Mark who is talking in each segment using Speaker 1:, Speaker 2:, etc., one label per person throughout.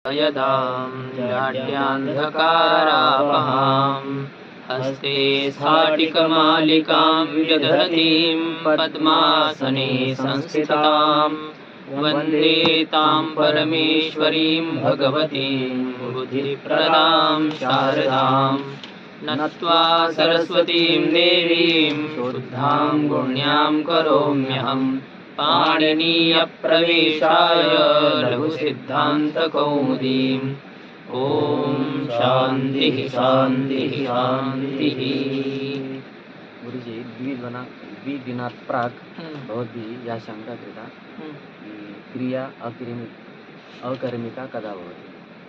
Speaker 1: यदां जाड्यान्धकारापहां हस्ते स्फाटिकमालिकां विदधतीं पद्मासने संस्थितां वन्दे तां परमेश्वरीं भगवतीं बुद्धिप्रदां शारदां नत्वा सरस्वतीं देवीं शुद्धां गुण्यां करोम्यहं पाणिनीयप्रवेशाय लघुसिद्धान्तकौमुदीम्। ॐ शान्तिः शान्तिः शान्तिः।
Speaker 2: गुरुजी द्विदिनात् प्राक् भवद्भिः या शङ्का कृता क्रिया अकर्मिका कदा भवति?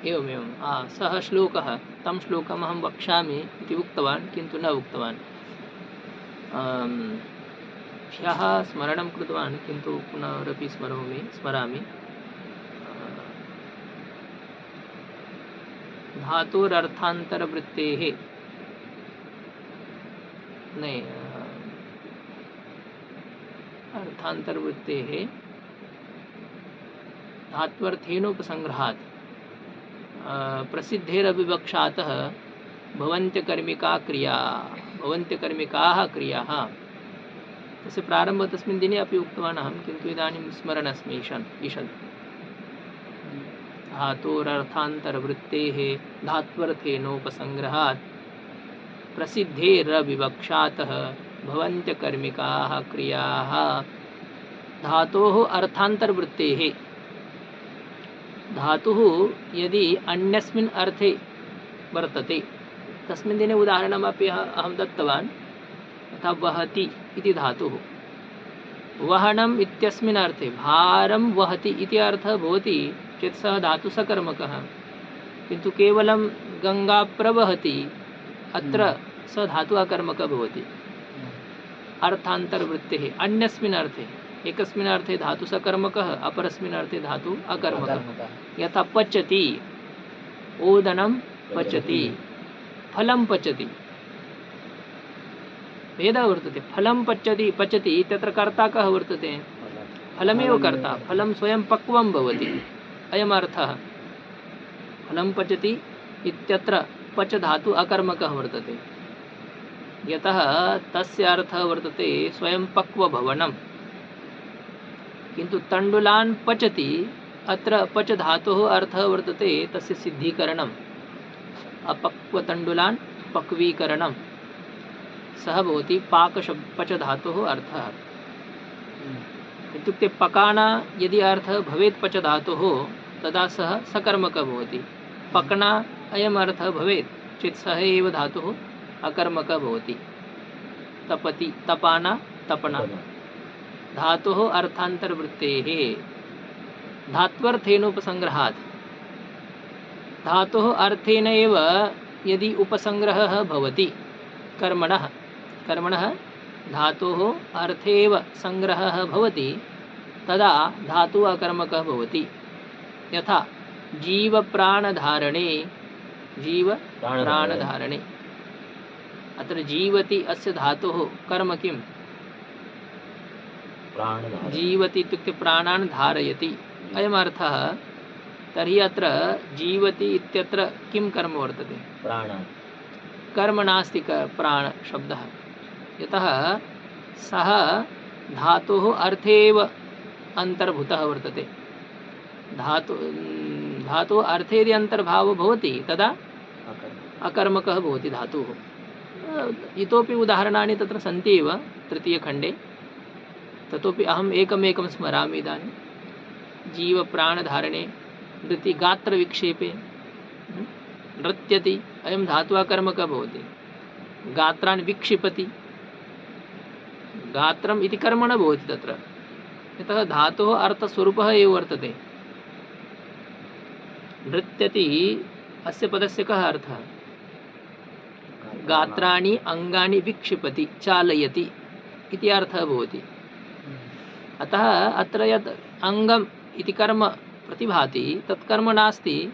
Speaker 1: एवमेवं सः श्लोकः तं श्लोकम् अहं वक्ष्यामि इति उक्तवान्, किन्तु न उक्तवान्। ह्यः स्मरणं कृतवान्, किन्तु पुनरपि स्मरामि। धातोरर्थान्तरवृत्तेः अर्थान्तरवृत्तेः धात्वर्थेनोपसंग्रहात् प्रसिद्धेरविवक्षातः भवन्त्यकर्मिकाः क्रियाः तस्य प्रारम्भः तस्मिन् दिने अपि उक्तवान् अहं, किन्तु इदानीं स्मरन् अस्मि ईषद्। धातोरर्थान्तरवृत्तेः धात्वर्थेनोपसंग्रहात् प्रसिद्धेरविवक्षातः भवन्त्यकर्मिकाः क्रियाः। धातोः अर्थान्तरवृत्तेः, धातुः यदि अन्यस्मिन् अर्थे वर्तते, तस्मिन् दिने उदाहरणमपि अहं दत्तवान्, तथा वहति इति धातुः वहनम् इत्यस्मिन् अर्थे भारं वहति इति अर्थः भवति चेत् सः धातुसकर्मकः, किन्तु केवलं गङ्गा प्रवहति अत्र स धातु अकर्मकः भवति। अर्थान्तरवृत्तेः अन्यस्मिन् अर्थे, एकस्मिन् अर्थे धातुसकर्मकः, अपरस्मिन् अर्थे धातु अकर्मकः। यथा पचति, ओदनं पचति, फलं पचति, भेदः वर्तते। फलं पचति इत्यत्र कर्ता कः वर्तते? फलमेव कर्ता, फलं स्वयं पक्वं भवति, अयम् अर्थः। फलं पचति इत्यत्र पच धातु अकर्मकः वर्तते, यतः तस्य अर्थः वर्तते स्वयं पक्वभवनं। किन्तु तण्डुलान् पचति, अत्र पच धातोः अर्थः वर्तते तस्य सिद्धीकरणम्, अपक्वतण्डुलान् पक्वीकरणं, सः भवति पच धातोः अर्थः। इत्युक्ते पकाना यदि अर्थः भवेत् पच धातोः, तदा सः सकर्मकः भवति। पकना अयम् अर्थः भवेत् चेत् सः एव धातुः अकर्मकः भवति। तपति, तपाना, तपना। धातोः अर्थान्तरवृत्तेः धात्वर्थेनोपसंग्रहात्, धातोः अर्थेन एव यदि उपसंग्रहः भवति कर्मणः धातोः अर्थे एव संग्रहः भवति, तदा धातुः अकर्मकः भवति। यथा जीवप्राणधारणे, अत्र जीवति अस्य धातोः कर्म किं? जीवति इत्युक्ते प्राणान् धारयति, अयम् अर्थः। तर्हि अत्र जीवति इत्यत्र किं कर्म वर्तते? कर्म नास्ति प्राण शब्दः, यतः सः धातोः अर्थे एव अन्तर्भूतः वर्तते। धातोः अर्थे यदि अन्तर्भावो भवति तदा अकर्मकः भवति धातुः। इतोपि उदाहरणानि तत्र सन्ति एव तृतीयखण्डे, ततोपि अहम् एकमेकं स्मरामि इदानीं। जीवप्राणधारणे, गात्रविक्षेपे, नृत्यति, अयं धातु अकर्मकः भवति। गात्रान् विक्षिपति, गात्रम् इति कर्म न भवति तत्र, यतः धातोः अर्थस्वरूपः एव वर्तते। नृत्यति अस्य पदस्य कः अर्थः? गात्राणि अङ्गानि विक्षिपति, चालयति इति अर्थः भवति। अतः अत्र यत् अङ्गम् इति कर्म प्रतिभाति तत् कर्म नास्ति,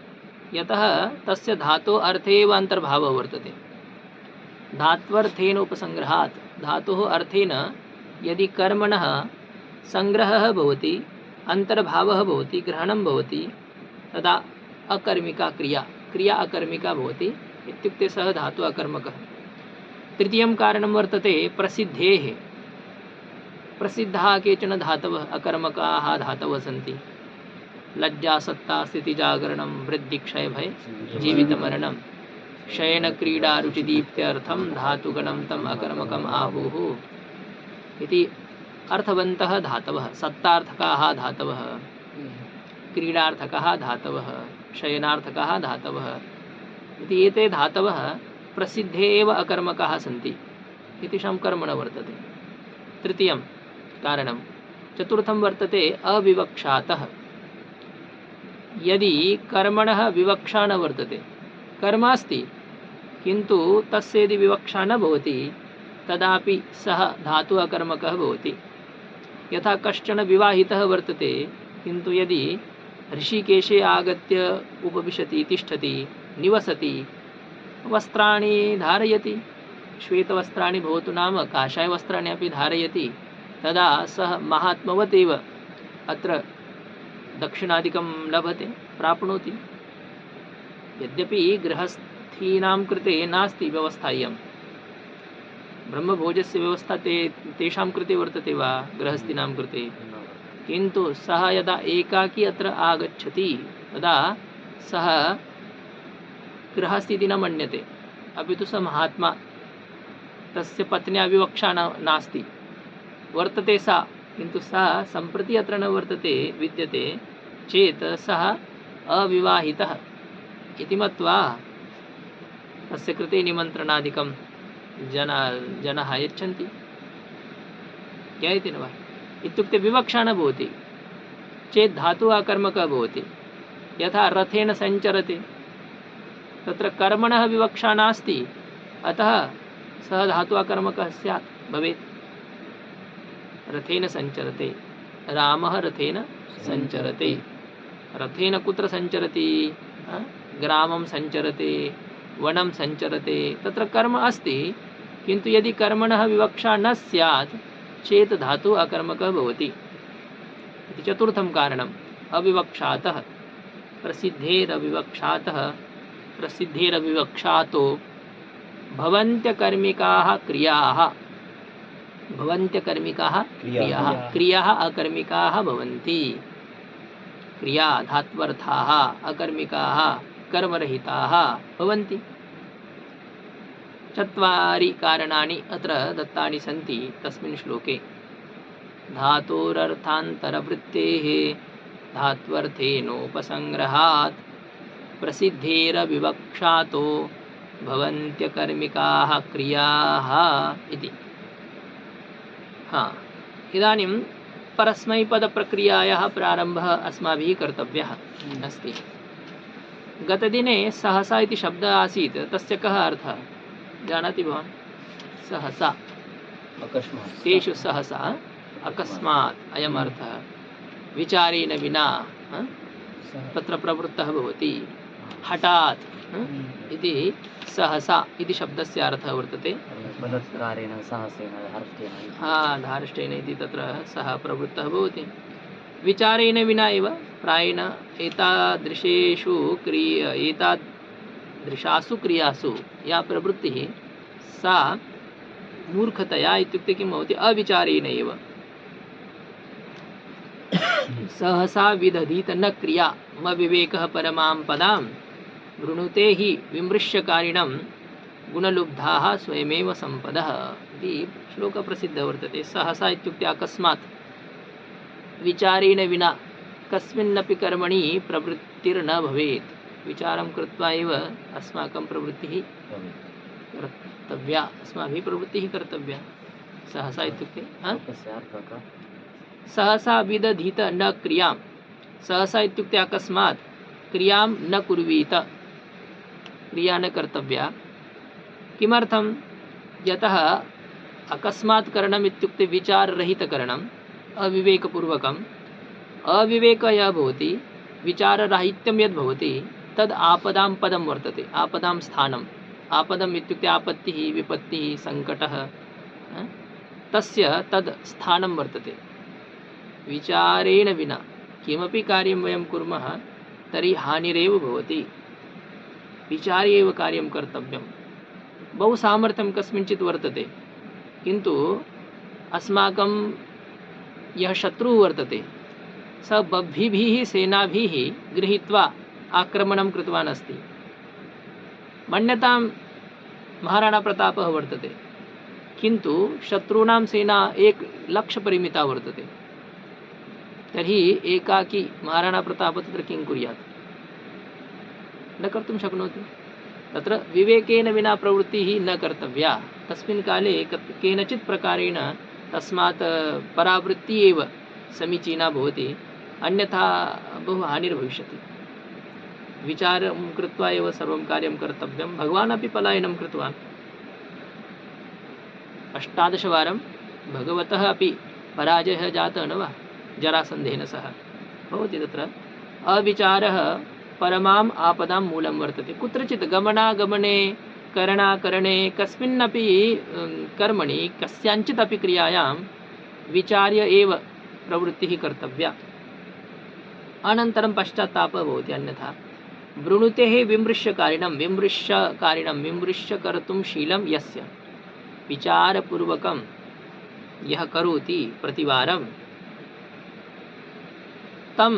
Speaker 1: यतः तस्य धातोः अर्थे एव अन्तर्भावः वर्तते। धात्वर्थेन उपसंग्रहात्, धातोः अर्थेन यदि कर्मणः संग्रहः भवति, अन्तर्भावः भवति, ग्रहणं भवति, तदा अकर्मिका क्रिया क्रिया अकर्मिका भवति इत्युक्ते सः धातु अकर्मकः। तृतीयं कारणं वर्तते प्रसिद्धेः। प्रसिद्धाः केचन धातवः अकर्मकाः धातवः सन्ति। लज्जा सत्ता स्थिति जागरणं वृद्धि क्षय भय जीवित मरणं शयन क्रीडा रुचिदीप्त्यर्थं धातुगणं तम अकर्मकम् आहुः इति अर्थवन्तः धातवः। सत्तार्थकाः धातवः, क्रीडार्थकाः धातवः, शयनार्थकाः धातवः इति एते धातवः प्रसिद्धे एव अकर्मकाः सन्ति। एतेषां कर्मणः वर्तते। तृतीयं कारणं। चतुर्थं वर्तते अविवक्षातः। यदि कर्मणः विवक्षा न वर्तते, कर्म अस्ति किन्तु तस्य यदि विवक्षा न भवति तदापि सः धातु अकर्मकः भवति। यथा कश्चन विवाहितः वर्तते किन्तु यदि ऋषिकेशे आगत्य उपविशति, तिष्ठति, निवसति, वस्त्राणि धारयति, श्वेतवस्त्राणि भवतु नाम काषायवस्त्राणि अपि धारयति, तदा सः महात्मवत् एव अत्र दक्षिणादिकं लभते, प्राप्नोति। यद्यपि गृहस्थीनां कृते नास्ति व्यवस्था इयं, ब्रह्मभोजस्य व्यवस्था तेषां कृते वर्तते वा गृहस्थीनां कृते, किन्तु सः यदा एकाकी अत्र आगच्छति तदा सः गृहस्थी इति न मन्यते, अपि तु सः महात्मा। तस्य पत्न्या विवक्षा नास्ति, वर्तते सा, किन्तु सा सम्प्रति अत्र न वर्तते, विद्यते चेत् सः अविवाहितः इति मत्वा तस्य कृते निमन्त्रणादिकं जनाः यच्छन्ति। ज्ञायते न वा? इत्युक्ते विवक्षा न भवति चेत् धातुः अकर्मकः भवति। यथा रथेन सञ्चरते, तत्र कर्मणः विवक्षा नास्ति, अतः सः धातुः अकर्मकः स्यात् भवेत्। रथेन सञ्चरते, रामः रथेन सञ्चरते। रथेन कुत्र सञ्चरति? ग्रामं सञ्चरते, वनं सञ्चरते, तत्र कर्म अस्ति, किन्तु यदि कर्मणः विवक्षा न स्यात् चेत् धातुः अकर्मकः भवति। इति चतुर्थं कारणम् अविवक्षातः। प्रसिद्धेरविवक्षातः प्रसिद्धेरविवक्षातो भवन्त्यकर्मिकाः क्रियाः। भवन्त्यकर्मिकाः क्रियाः, क्रियाः अकर्मिकाः भवन्ति। क्रिया धात्वर्थाः, अकर्मिकाः कर्मरहिताः भवन्ति। चत्वारि कारणानि अत्र दत्तानि सन्ति तस्मिन् श्लोके। धातोरर्थान्तरवृत्तेः धात्वर्थेनोपसंग्रहात् प्रसिद्धेरविवक्षातो भवन्त्यकर्मिकाः क्रियाः इति। इदानीं परस्मैपदप्रक्रियायाः प्रारम्भः अस्माभिः कर्तव्यः अस्ति। गतदिने सहसा इति शब्दः आसीत्, तस्य कः अर्थः जानाति भवान्? सहसा,
Speaker 2: अकस्मात्,
Speaker 1: तेषु सहसा, अकस्मात् अयम् अर्थः। विचारेण विना तत्र प्रवृत्तः भवति, हठात् इति सहसा इति शब्दस्य अर्थः वर्तते।
Speaker 2: बलात्कारेण, साहसेन, धार्ष्टेन,
Speaker 1: धार्ष्टेन इति तत्र सः प्रवृत्तः भवति। विचारेण विना एव प्रायेण एतादृशासु क्रियासु या प्रवृत्तिः सा मूर्खतया, इत्युक्ते किं भवति? अविचारेण एव। सहसा विदधीत न क्रिया विवेकः परमां पदां वृणुते हि विमृश्यकारिणं गुणलुब्धाः स्वयमेव सम्पदः इति श्लोकः प्रसिद्धः वर्तते। सहसा इत्युक्ते अकस्मात्, विचारेण विना कस्मिन्नपि कर्मणि प्रवृत्तिर्न भवेत्। विचारं कृत्वा एव अस्माकं प्रवृत्तिः कर्तव्या, अस्माभिः प्रवृत्तिः कर्तव्या। सहसा इत्युक्ते सहसा विदधीत न क्रियां। सहसा इत्युक्ते अकस्मात् क्रियां न कुर्वीत, क्रिया न कर्तव्या। किमर्थं? यतः अकस्मात् करणम् इत्युक्ते विचाररहितकरणम्, अविवेकपूर्वकम्। अविवेकः यः भवति, विचारराहित्यं यद् भवति तद् आपदां पदं वर्तते, आपदां स्थानम्। आपदम् इत्युक्ते आपत्तिः, विपत्तिः, सङ्कटः, तस्य तद् स्थानं वर्तते। विचारेण विना किमपि कार्यं वयं कुर्मः तर्हि हानिरेव भवति। विचार्य एव कार्यं कर्तव्यं। बहु सामर्थ्यं कस्मिंश्चित् वर्तते, किन्तु अस्माकं यः शत्रुः वर्तते स बह्वीभिः सेनाभिः गृहीत्वा आक्रमणं कृतवान् अस्ति। मन्यतां महाराणा प्रतापः वर्तते, किन्तु शत्रूणां सेना 1,00,000 परिमिता वर्तते। तर्हि एकाकी महाराणा प्रतापः तत्र किं कुर्यात्? न कर्तुं शक्नोति। तत्र विवेकेन विना प्रवृत्तिः न कर्तव्या। तस्मिन् काले केनचित् प्रकारेण तस्मात् परावृत्तिः एव समीचीना भवति, अन्यथा बहु हानिर्भविष्यति। विचारं कृत्वा एव सर्वं कार्यं कर्तव्यं। भगवान् अपि पलायनं कृतवान्। 18 वारं भगवतः अपि पराजयः जातः न वा, जरासन्धेन सह। भवति तत्र अविचारः परमाम् आपदां मूलं वर्तते। कुत्रचित् गमनागमने, करणाकरणे, कस्मिन्नपि कर्मणि, कस्याञ्चिदपि क्रियायां विचार्य एव प्रवृत्तिः कर्तव्या। अनन्तरं पश्चात्तापः भवति। अन्यथा वृणुतेः विमृश्यकारिणं विमृश्य कर्तुं शीलं यस्य विचारपूर्वकं यः करोति प्रतिवारं तं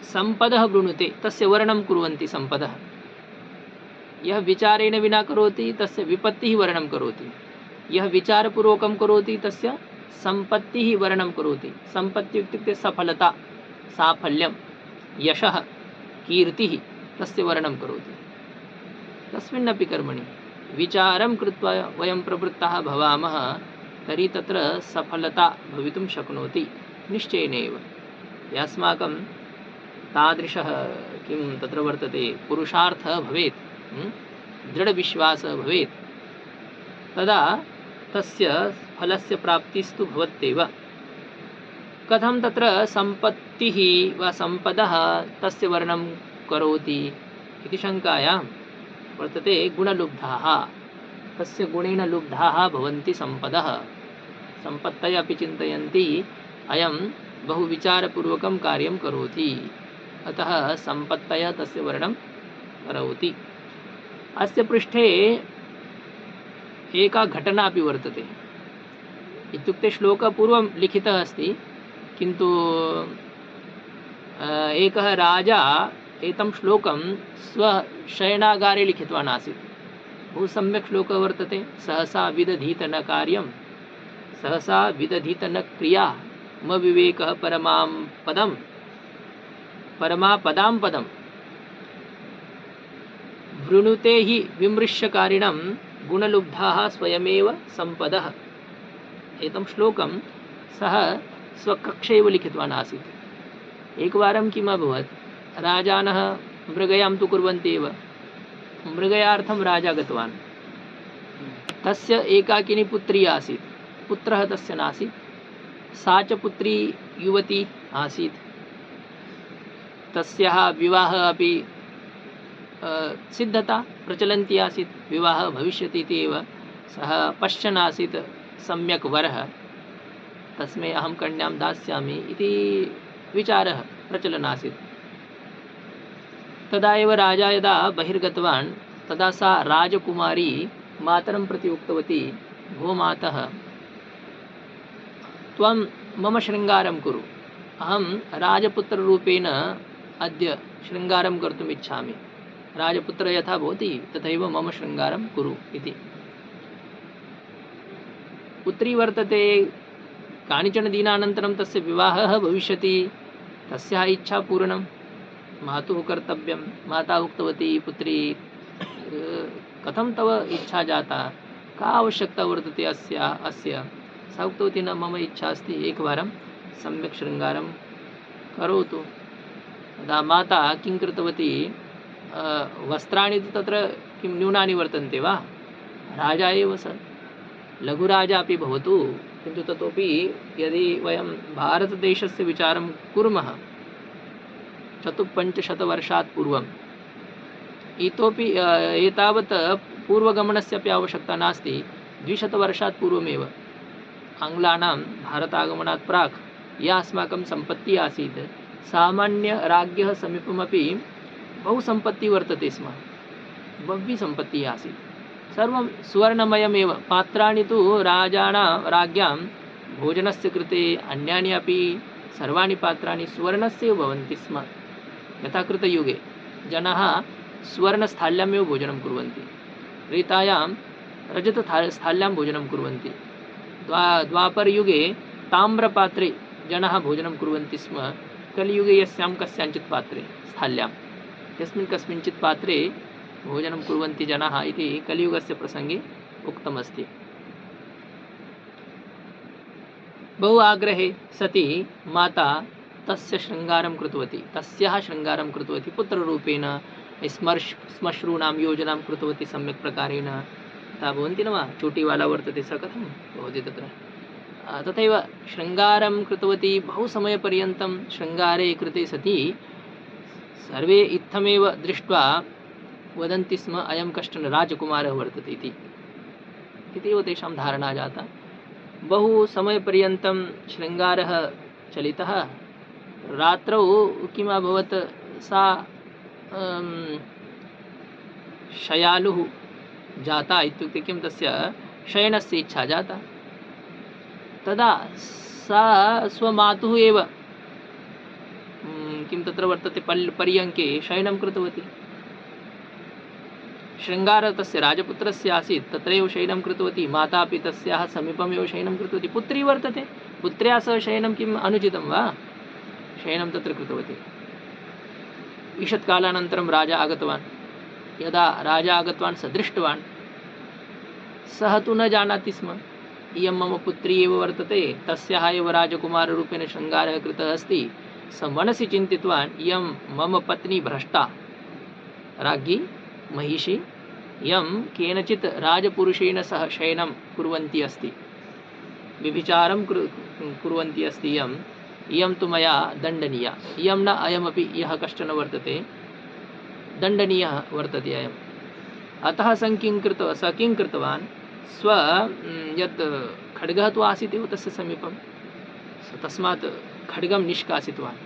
Speaker 1: संपदः वृणुते, तस्य वर्णनं कुर्वन्ति संपदः। यः विचारेण विना करोति तस्य विपत्तिः वर्णनं करोति। यः विचारपूर्वकं करोति तस्य संपत्तिः वर्णनं करोति। संपत्तिः इत्युक्ते सफलता, साफल्यं, यशः, कीर्तिः, तस्य वर्णनं करोति। तस्मिन्नपि कर्मणि विचारं कृत्वा वयं प्रवृत्ताः भवामः तर्हि तत्र सफलता भवितुं शक्नोति निश्चयेनैव। अस्माकं तादृशः किं तत्र वर्तते पुरुषार्थः भवेत्, दृढविश्वासः भवेत्, तदा तस्य फलस्य प्राप्तिस्तु भवत्येव। कथं तत्र सम्पत्तिः वा सम्पदः तस्य वर्णनं करोति इति शङ्कायां वर्तते। गुणलुब्धाः, तस्य गुणेन लुब्धाः भवन्ति सम्पदः। सम्पत्तयः अपि चिन्तयन्ति अयं बहु विचारपूर्वकं कार्यं करोति, अतः सम्पत्तयः तस्य वर्णनं करोति। अस्य पृष्ठे एका घटना अपि वर्तते। इत्युक्ते श्लोकः पूर्वं लिखितः अस्ति, किन्तु एकः राजा एतं श्लोकं स्वशयनागारे लिखितवान् आसीत्। बहु सम्यक् श्लोकः वर्तते। सहसा विदधीत न कार्यं, सहसा विदधीत न क्रिया, मविवेकः परमां पदं, परमापदां पदं वृणुते हि विमृश्यकारिणं गुणलुब्धाः स्वयमेव सम्पदः। एतं श्लोकं सः स्वकक्षे एव लिखितवान् आसीत्। एकवारं किम् अभवत्, राजानः मृगयां तु कुर्वन्ति एव। मृगयार्थं राजा गतवान्। तस्य एकाकिनी पुत्री आसीत्, पुत्रः तस्य नासीत्। सा च पुत्री युवती आसीत्। तस्याः विवाहः अपि सिद्धता प्रचलन्ती आसीत्, विवाहः भविष्यति इति एव सः पश्यन् आसीत्। सम्यक् वरः, तस्मै अहं कन्यां दास्यामि इति विचारः प्रचलन् आसीत्। तदा एव राजा यदा बहिर्गतवान् तदा सा राजकुमारी मातरं प्रति उक्तवती, भो मातः, त्वं मम शृङ्गारं कुरु, अहं राजपुत्ररूपेण अद्य शृङ्गारं कर्तुम् इच्छामि। राजपुत्रः यथा भवति तथैव मम शृङ्गारं कुरु इति। पुत्री वर्तते, कानिचन दिनानन्तरं तस्य विवाहः भविष्यति, तस्याः इच्छा पूर्णं, मातुः कर्तव्यं। माता उक्तवती, पुत्री कथं तव इच्छा जाता, का आवश्यकता वर्तते अस्य? सा उक्तवती, न मम इच्छा अस्ति, एकवारं सम्यक् शृङ्गारं करोतु। तदा माता किं कृतवती, वस्त्राणि तु तत्र किं न्यूनानि वर्तन्ते वा, राजा एव स, लघुराजा अपि भवतु, किन्तु ततोपि यदि वयं भारतदेशस्य विचारं कुर्मः 450 वर्षात् पूर्वम्, इतोपि एतावत् पूर्वगमनस्य अपि आवश्यकता नास्ति। 200 वर्षात् पूर्वमेव आङ्ग्लानां भारतागमनात् प्राक् या अस्माकं सम्पत्तिः आसीत् सामान्यराज्ञः समीपमपि बहु सम्पत्तिः वर्तते स्म, बह्वी सम्पत्तिः आसीत्, सर्वं सुवर्णमयमेव। पात्राणि तु राज्ञां भोजनस्य कृते अन्यानि अपि सर्वाणि पात्राणि सुवर्णस्य भवन्ति स्म। यथा कृतयुगे जनाः सुवर्णस्थाल्यामेव भोजनं कुर्वन्ति, त्रेतायां रजतस्थाल्यां भोजनं कुर्वन्ति, द्वापरयुगे ताम्रपात्रे जनाः भोजनं कुर्वन्ति स्म, कलियुगे यस्यां कस्याञ्चित् पात्रे स्थाल्यां यस्मिन् कस्मिंश्चित् पात्रे भोजनं कुर्वन्ति जनाः इति कलियुगस्य प्रसङ्गे उक्तमस्ति। बहु आग्रहे सति माता तस्याः शृङ्गारं कृतवती, पुत्ररूपेण श्मश्रूणां योजनां कृतवती सम्यक् प्रकारेण। तथा भवन्ति न वा, चोटीवाला वर्तते स कथं भवति तत्र, तथैव शृङ्गारं कृतवती। बहु समयपर्यन्तं शृङ्गारे कृते सति सर्वे इत्थमेव दृष्ट्वा वदन्ति स्म अयं कश्चन राजकुमारः वर्तते इत्येव तेषां धारणा जाता। बहु समयपर्यन्तं शृङ्गारः चलितः। रात्रौ किम् अभवत्, सा शयालुः जाता, इत्युक्ते किं, तस्य शयनस्य इच्छा जाता। तदा सा स्वमातुः एव किं तत्र वर्तते पर्यङ्के शयनं कृतवती। शृङ्गारः तस्य राजपुत्रस्य आसीत्, तत्रैव शयनं कृतवती। माता अपि तस्याः समीपमेव शयनं कृतवती। पुत्री वर्तते, पुत्र्या सह शयनं किम् अनुचितं वा, शयनं तत्र कृतवती। ईषत् कालानन्तरं राजा आगतवान्। यदा राजा आगतवान्, स दृष्टवान्, सः तु न जानाति स्म इयं मम पुत्री एव वर्तते, तस्याः एव राजकुमाररूपेण शृङ्गारः कृतः अस्ति। स मनसि चिन्तितवान्, इयं मम पत्नी भ्रष्टा, राज्ञी महिषी, इयं केनचित् राजपुरुषेण सह शयनं कुर्वन्ती अस्ति, व्यभिचारं कुर्वन्ती अस्ति, इयं तु मया दण्डनीया। इयं न, अयमपि यः कश्चन वर्तते दण्डनीयः वर्तते अयम्। अतः स किं कृतवान्, यत् खड्गः तु आसीत् एव तस्य समीपं, तस्मात् खड्गं निष्कासितवान्।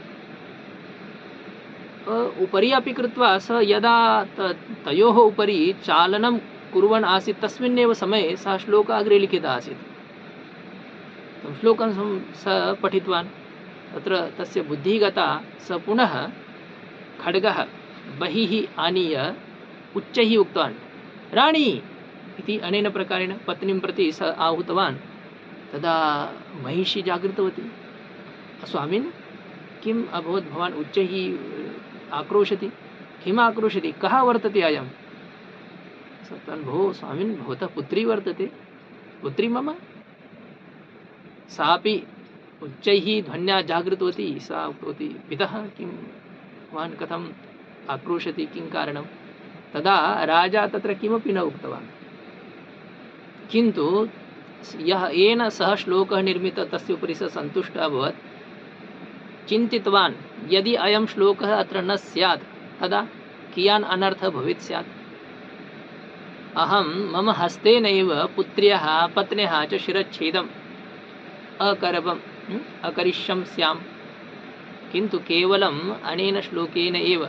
Speaker 1: उपरि अपि कृत्वा स यदा तयोः उपरि चालनं कुर्वन् आसीत्, तस्मिन्नेव समये सः श्लोकः अग्रे लिखितः आसीत्। तं श्लोकं स पठितवान्। तत्र तस्य बुद्धिः गता। स पुनः खड्गः बहिः आनीय उच्चैः उक्तवान्, राणी इति। अनेन प्रकारेण पत्नीं प्रति स आहूतवान्। तदा महिषी जागृतवती। स्वामिन्, किम् अभवत्, भवान् उच्चैः आक्रोशति, किम् आक्रोशति, कः वर्तते अयं? सत्तान्, भो स्वामिन्, भवतः पुत्री वर्तते, पुत्री मम। सापि उच्चैः ध्वन्या जागृतवती। सा उक्तवती, पितः, किं भवान् कथम् आक्रोशति, किं कारणं? तदा राजा तत्र किमपि न उक्तवान्, किन्तु येन सः श्लोकः निर्मितः तस्य उपरि सः सन्तुष्टः अभवत्। चिन्तितवान्, यदि अयं श्लोकः अत्र न स्यात् तदा कियान् अनर्थः भवेत् स्यात्। अहं मम हस्तेनैव पुत्र्याः पत्न्याः च शिरच्छेदम् अकरिष्यं स्याम्, किन्तु केवलम् अनेन श्लोकेन एव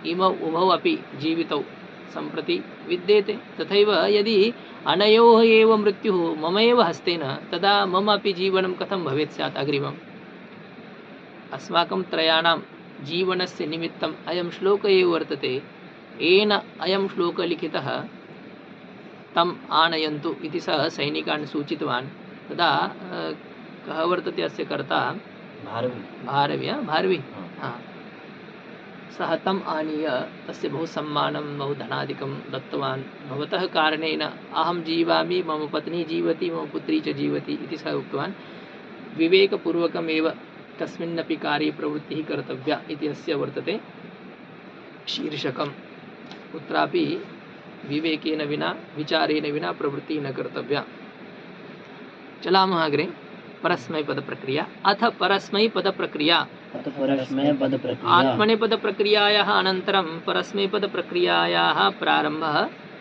Speaker 1: इमौ उभौ अपि जीवितौ सम्प्रति विद्येते। तथैव यदि अनयोः एव मृत्युः मम एव हस्तेन, तदा मम अपि जीवनं कथं भवेत् स्यात् अग्रिमम्। अस्माकं त्रयाणां जीवनस्य निमित्तम् अयं श्लोकः एव वर्तते। येन अयं श्लोकः लिखितः तम् आनयन्तु इति सः सैनिकान् सूचितवान्। तदा कः वर्तते अस्य कर्ता? भारवी। सः तम् आनीय तस्य बहु सम्मानं, बहु धनादिकं दत्तवान्। भवतः कारणेन अहं जीवामि, मम पत्नी जीवति, मम पुत्री च जीवति इति सः उक्तवान्। विवेकपूर्वकमेव कस्मिन्नपि कार्ये प्रवृत्तिः कर्तव्या इति अस्य वर्तते शीर्षकं। कुत्रापि विवेकेन विना, विचारेण विना प्रवृत्तिः न कर्तव्या। चलामः अग्रे। परस्मैपदप्रक्रिया। अथ परस्मैपदप्रक्रिया। आत्मनेपदप्रक्रियायाः अनन्तरं परस्मैपदप्रक्रियायाः प्रारम्भः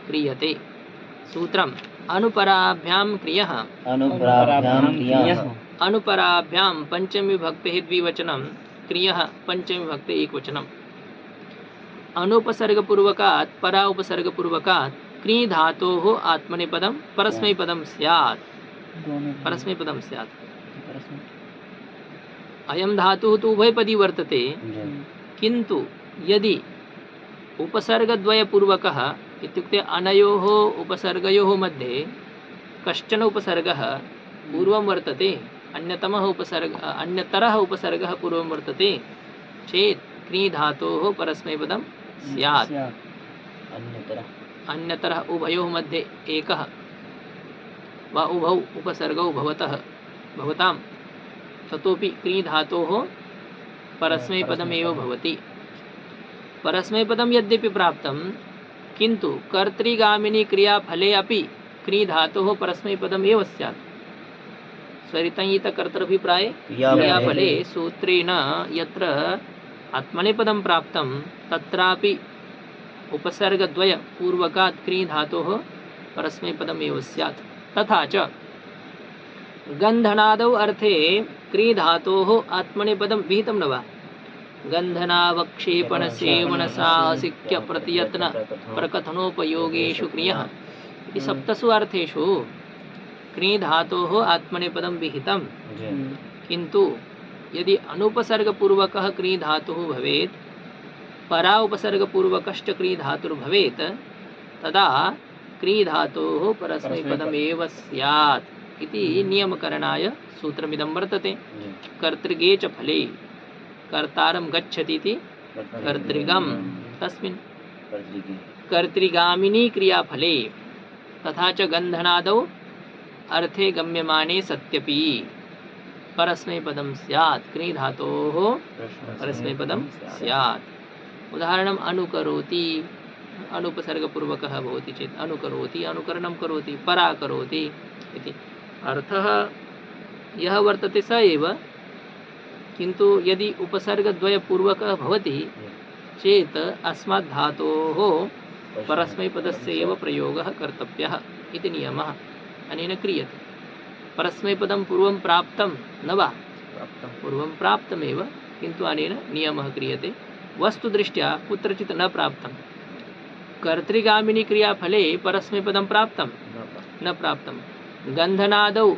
Speaker 1: क्रियते। सूत्रम् अनुपराभ्यां क्रियः। अनुपराभ्यां पञ्चमी विभक्तेः द्विवचनं क्रियः पंचमी विभक्ते एकवचनम् अनुपसर्गपूर्वकात् परा उपसर्गपूर्वकात् क्री धातोः आत्मनेपदं परस्मैपदं स्यात् परस्मैपदं स्यात् अयं धातुः तु उभयपदी वर्तते किन्तु यदि उपसर्गद्वयपूर्वकः इत्युक्ते अनयोः उपसर्गयोः मध्ये कश्चन उपसर्गः पूर्वं वर्तते अन्यतरः उपसर्गः पूर्वं वर्तते चेत् क्री धातोः परस्मैपदं स्यात् अन्यतरः उभयोः मध्ये एकः वा उभौ उपसर्गौ भवतां ततोपि क्री धातोः परस्मैपदमेव भवति परस्मैपदं यद्यपि प्राप्तं किन्तु कर्तृगामिनी क्रियाफले अपि क्री धातोः परस्मैपदम् एव स्यात् स्वरितञ्यितकर्तृभिप्राये क्रियाफले सूत्रेण यत्र आत्मनेपदं प्राप्तं तत्रापि उपसर्गद्वय पूर्वकात् क्री धातोः परस्मैपदम् एव स्यात् तथा च गन्धनादौ अर्थे क्री धातोः आत्मनेपदं विहितं न वा गन्धनावक्षेपण सेवन साहसिक्य प्रतियत्न प्रकथनोपयोगेषु क्रियः इति सप्तसु अर्थेषु क्री धातोः आत्मनेपदं विहितं किन्तु यदि अनुपसर्गपूर्वकः क्री धातुः भवेत् परा उपसर्गपूर्वकश्च क्री धातुर्भवेत् तदा क्री धातोः परस्मैपदमेव स्यात् इति नियमकरणाय सूत्रमिदं वर्तते कर्तृगे च फले कर्तारं गच्छति इति कर्तृगं तस्मिन् कर्तृगामिनी क्रियाफले तथा च गन्धनादौ अर्थे गम्यमाने सत्यपि परस्मैपदं स्यात् क्री धातोः परस्मैपदं स्यात् उदाहरणम् अनुकरोति अनुपसर्गपूर्वकः भवति चेत् अनुकरोति अनुकरणं करोति परा करोति इति अर्थः यः वर्तते स एव किन्तु यदि उपसर्गद्वयपूर्वकः भवति चेत् अस्मात् धातोः परस्मैपदस्य एव प्रयोगः कर्तव्यः इति नियमः अनेन क्रियते परस्मैपदं पूर्वं प्राप्तं न वा पूर्वं प्राप्तमेव किन्तु अनेन नियमः क्रियते वस्तुदृष्ट्या कुत्रचित् न प्राप्तं कर्तृगामिनी क्रियाफले परस्मैपदं प्राप्तं न प्राप्तं गन्धनादौ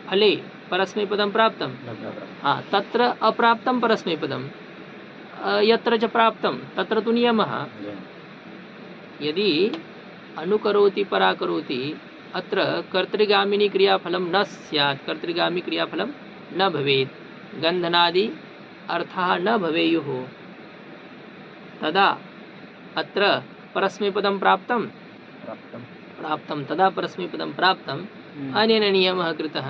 Speaker 1: फले परस्मैपदं प्राप्तं तत्र अप्राप्तं परस्मैपदं यत्र च प्राप्तं तत्र तु नियमः यदि अनुकरोति पराकरोति अत्र कर्तृगामिनी क्रियाफलं न स्यात् कर्तृगामी क्रियाफलं न भवेत् गन्धनादि अर्थः न भवेयुः तदा अत्र परस्मैपदं प्राप्तं तदा परस्मैपदं प्राप्तं अनेन नियमः कृतः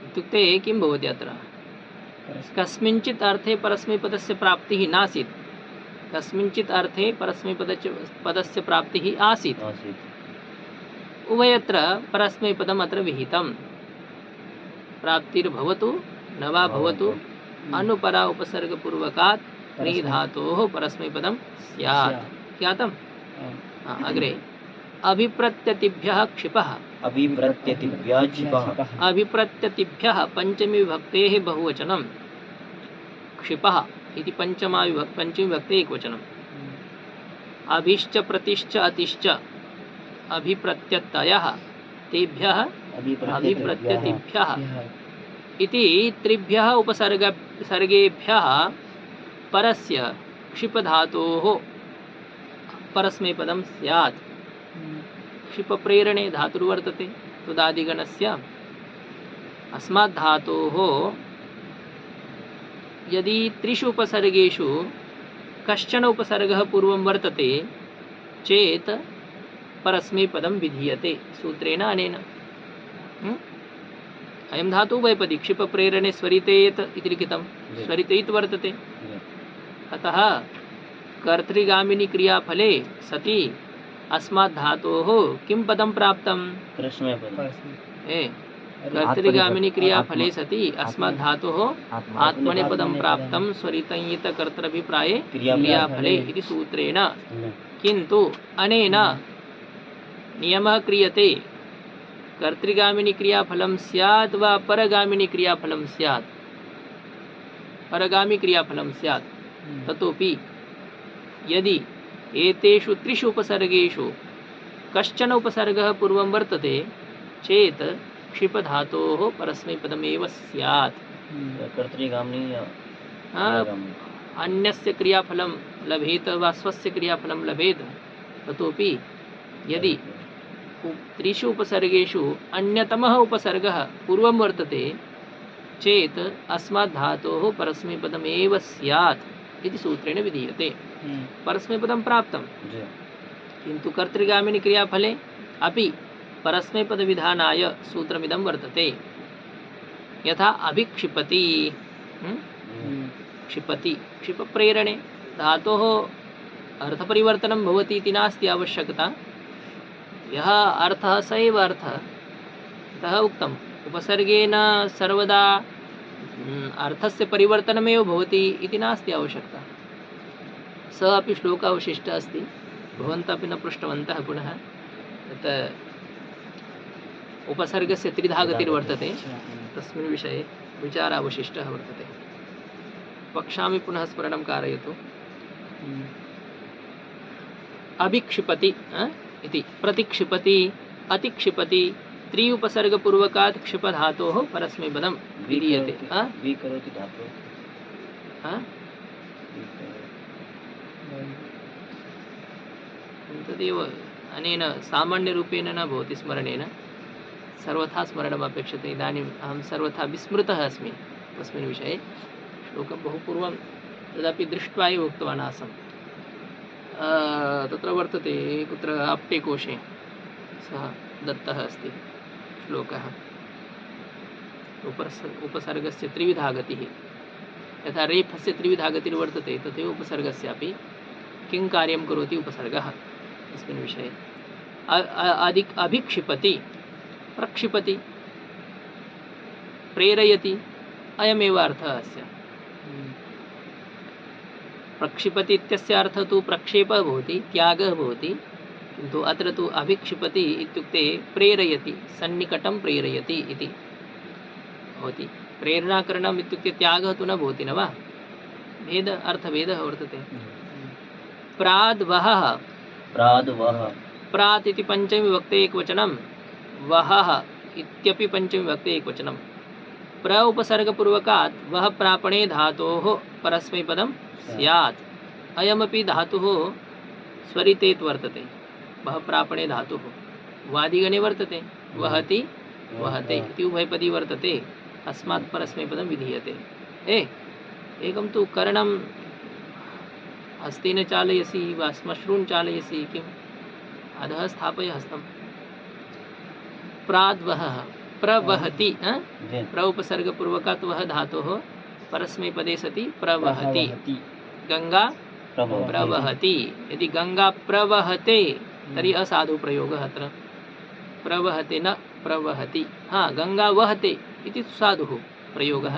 Speaker 1: इत्युक्ते किं भवति अत्र कस्मिंश्चित् अर्थे परस्मैपदस्य प्राप्तिः नासीत् कस्मिंश्चित् अर्थे परस्मैपदस्य प्राप्तिः आसीत् उभयत्र परस्मैपदम् अत्र विहितं प्राप्तिर्भवतु न वा भवतु अनुपरा उपसर्गपूर्वकात् क्री धातोः परस्मैपदं स्यात् ज्ञातम् अग्रे अभिप्रत्यतिभ्यः क्षिपः अभिप्रत्यतिभ्यः पंचमी विभक्तेः बहुवचनं क्षिपः इति पंचमी विभक्ते एकवचनम् अभिश्च प्रतिश्च अतिश्च अभिप्रत्यतयः तेभ्यः अभिप्रत्यतिभ्यः इति त्रिभ्यः उपसर्गेभ्यः परस्य क्षिपधातोः परस्मैपदं स्यात् क्षिपप्रेरणे धातुर्वर्तते तुदादिगणस्य अस्मात् धातोः यदि त्रिषु उपसर्गेषु कश्चन उपसर्गः पूर्वं वर्तते चेत् परस्मैपदं विधीयते सूत्रेण अनेन अयं धातु उभयपदी क्षिपप्रेरणे स्वरितेत इति लिखितं स्वरितेत वर्तते अतः कर्तृगामिनी क्रियाफले सति अस्मात् धातोः किं पदं प्राप्तं कर्तृगामिनी क्रियाफले सति अस्मात् धातोः आत्मनेपदं प्राप्तं स्वरितञ्यितकर्तृभिप्राये क्रियाफले इति सूत्रेण किन्तु अनेन नियमः क्रियते कर्तृगामिनी क्रियाफलं स्यात् वा परगामिनी क्रियाफलं स्यात् परगामी क्रियाफलं स्यात् ततोपि यदि एतेषु त्रिषु उपसर्गेषु कश्चन उपसर्गः पूर्वं वर्तते चेत् क्षिपधातोः परस्मैपदमेव स्यात्।
Speaker 2: कर्तृगामिनी या
Speaker 1: हाँ,
Speaker 2: क्रियागामिनी।
Speaker 1: अन्यस्य क्रियाफलं लभेत वा स्वस्य क्रियाफलं लभेत ततोपि यदि त्रिषु उपसर्गेषु अन्यतमः उपसर्गः पूर्वं वर्तते चेत् अस्मात् धातोः परस्मैपदमेव स्यात् इति सूत्रेण विधीयते। परस्मैपदं प्राप्तं
Speaker 2: जी।
Speaker 1: किन्तु कर्तृगामिनी क्रियाफले अपि परस्मैपदविधानाय सूत्रमिदं वर्तते। यथा अभिक्षिपति क्षिपति क्षिपप्रेरणे धातोः अर्थपरिवर्तनं भवति इति नास्ति आवश्यकता। यः अर्थः स एव अर्थः। अतः उक्तम् उपसर्गेण सर्वदा अर्थस्य परिवर्तनमेव भवति इति नास्ति आवश्यकता। स अपि श्लोकावशिष्टः अस्ति, भवन्तः अपि न पृष्टवन्तः पुनः। यत् उपसर्गस्य त्रिधा गतिर्वर्तते तस्मिन् विषये विचारावशिष्टः वर्तते। वक्ष्यामि पुनः स्मरणं कारयतु। अभिक्षिपति इति प्रतिक्षिपति अतिक्षिपति त्रि उपसर्गपूर्वकात् क्षिपधातोः परस्मैपदं विधीयते।
Speaker 2: करोति धातुः
Speaker 1: तदेव अनेन सामान्यरूपेण न भवति, स्मरणेन सर्वथा स्मरणम् अपेक्षते। इदानीम् अहं सर्वथा विस्मृतः अस्मि तस्मिन् विषये। श्लोकं बहु पूर्वं तदपि दृष्ट्वा एव उक्तवान् आसम्। तत्र वर्तते कुत्र आप्टेकोशे सः दत्तः अस्ति श्लोकः। उपसर्गस्य त्रिविधा गतिः, यथा रेफस्य त्रिविधा गतिर्वर्तते तथैव उपसर्गस्यापि किं कार्यं करोति उपसर्गः तस्मिन् विषये। अभिक्षिपति प्रक्षिपति प्रेरयति अयमेव अर्थः अस्य। प्रक्षिपति इत्यस्य अर्थः तु प्रक्षेपः भवति, त्यागः भवति, किन्तु अत्र तु अभिक्षिपति इत्युक्ते प्रेरयति, सन्निकटं प्रेरयति इति भवति। प्रेरणाकरणम् इत्युक्ते त्यागः तु न भवति न वा, अर्थभेदः वर्तते। प्राद्वहः प्रात् इति पञ्चमी विभक्ते एकवचनं, वहः इत्यपि पञ्चमी विभक्ते एकवचनं। प्र उपसर्गपूर्वकात् वह प्रापणे धातोः परस्मैपदं स्यात्। अयमपि धातुः स्वरितेत् वर्तते। वह प्रापणे धातुः वादिगणे वर्तते, वहति वहते इति उभयपदी वर्तते। अस्मात् परस्मैपदं विधीयते। एकं तु करणं हस्तेन चालयसि वा श्मश्रून् चालयसि, किम् अधः स्थापय हस्तं। प्राद्वहः प्रवहति, प्र उपसर्गपूर्वकात् वह धातोः परस्मैपदे सति प्रवहति। गंगा प्रवहति, यदि गंगा प्रवहते तर्हि असाधु प्रयोगः अत्र। प्रवहते न प्रवहति। हाँ, गंगा वहते इति साधुः प्रयोगः,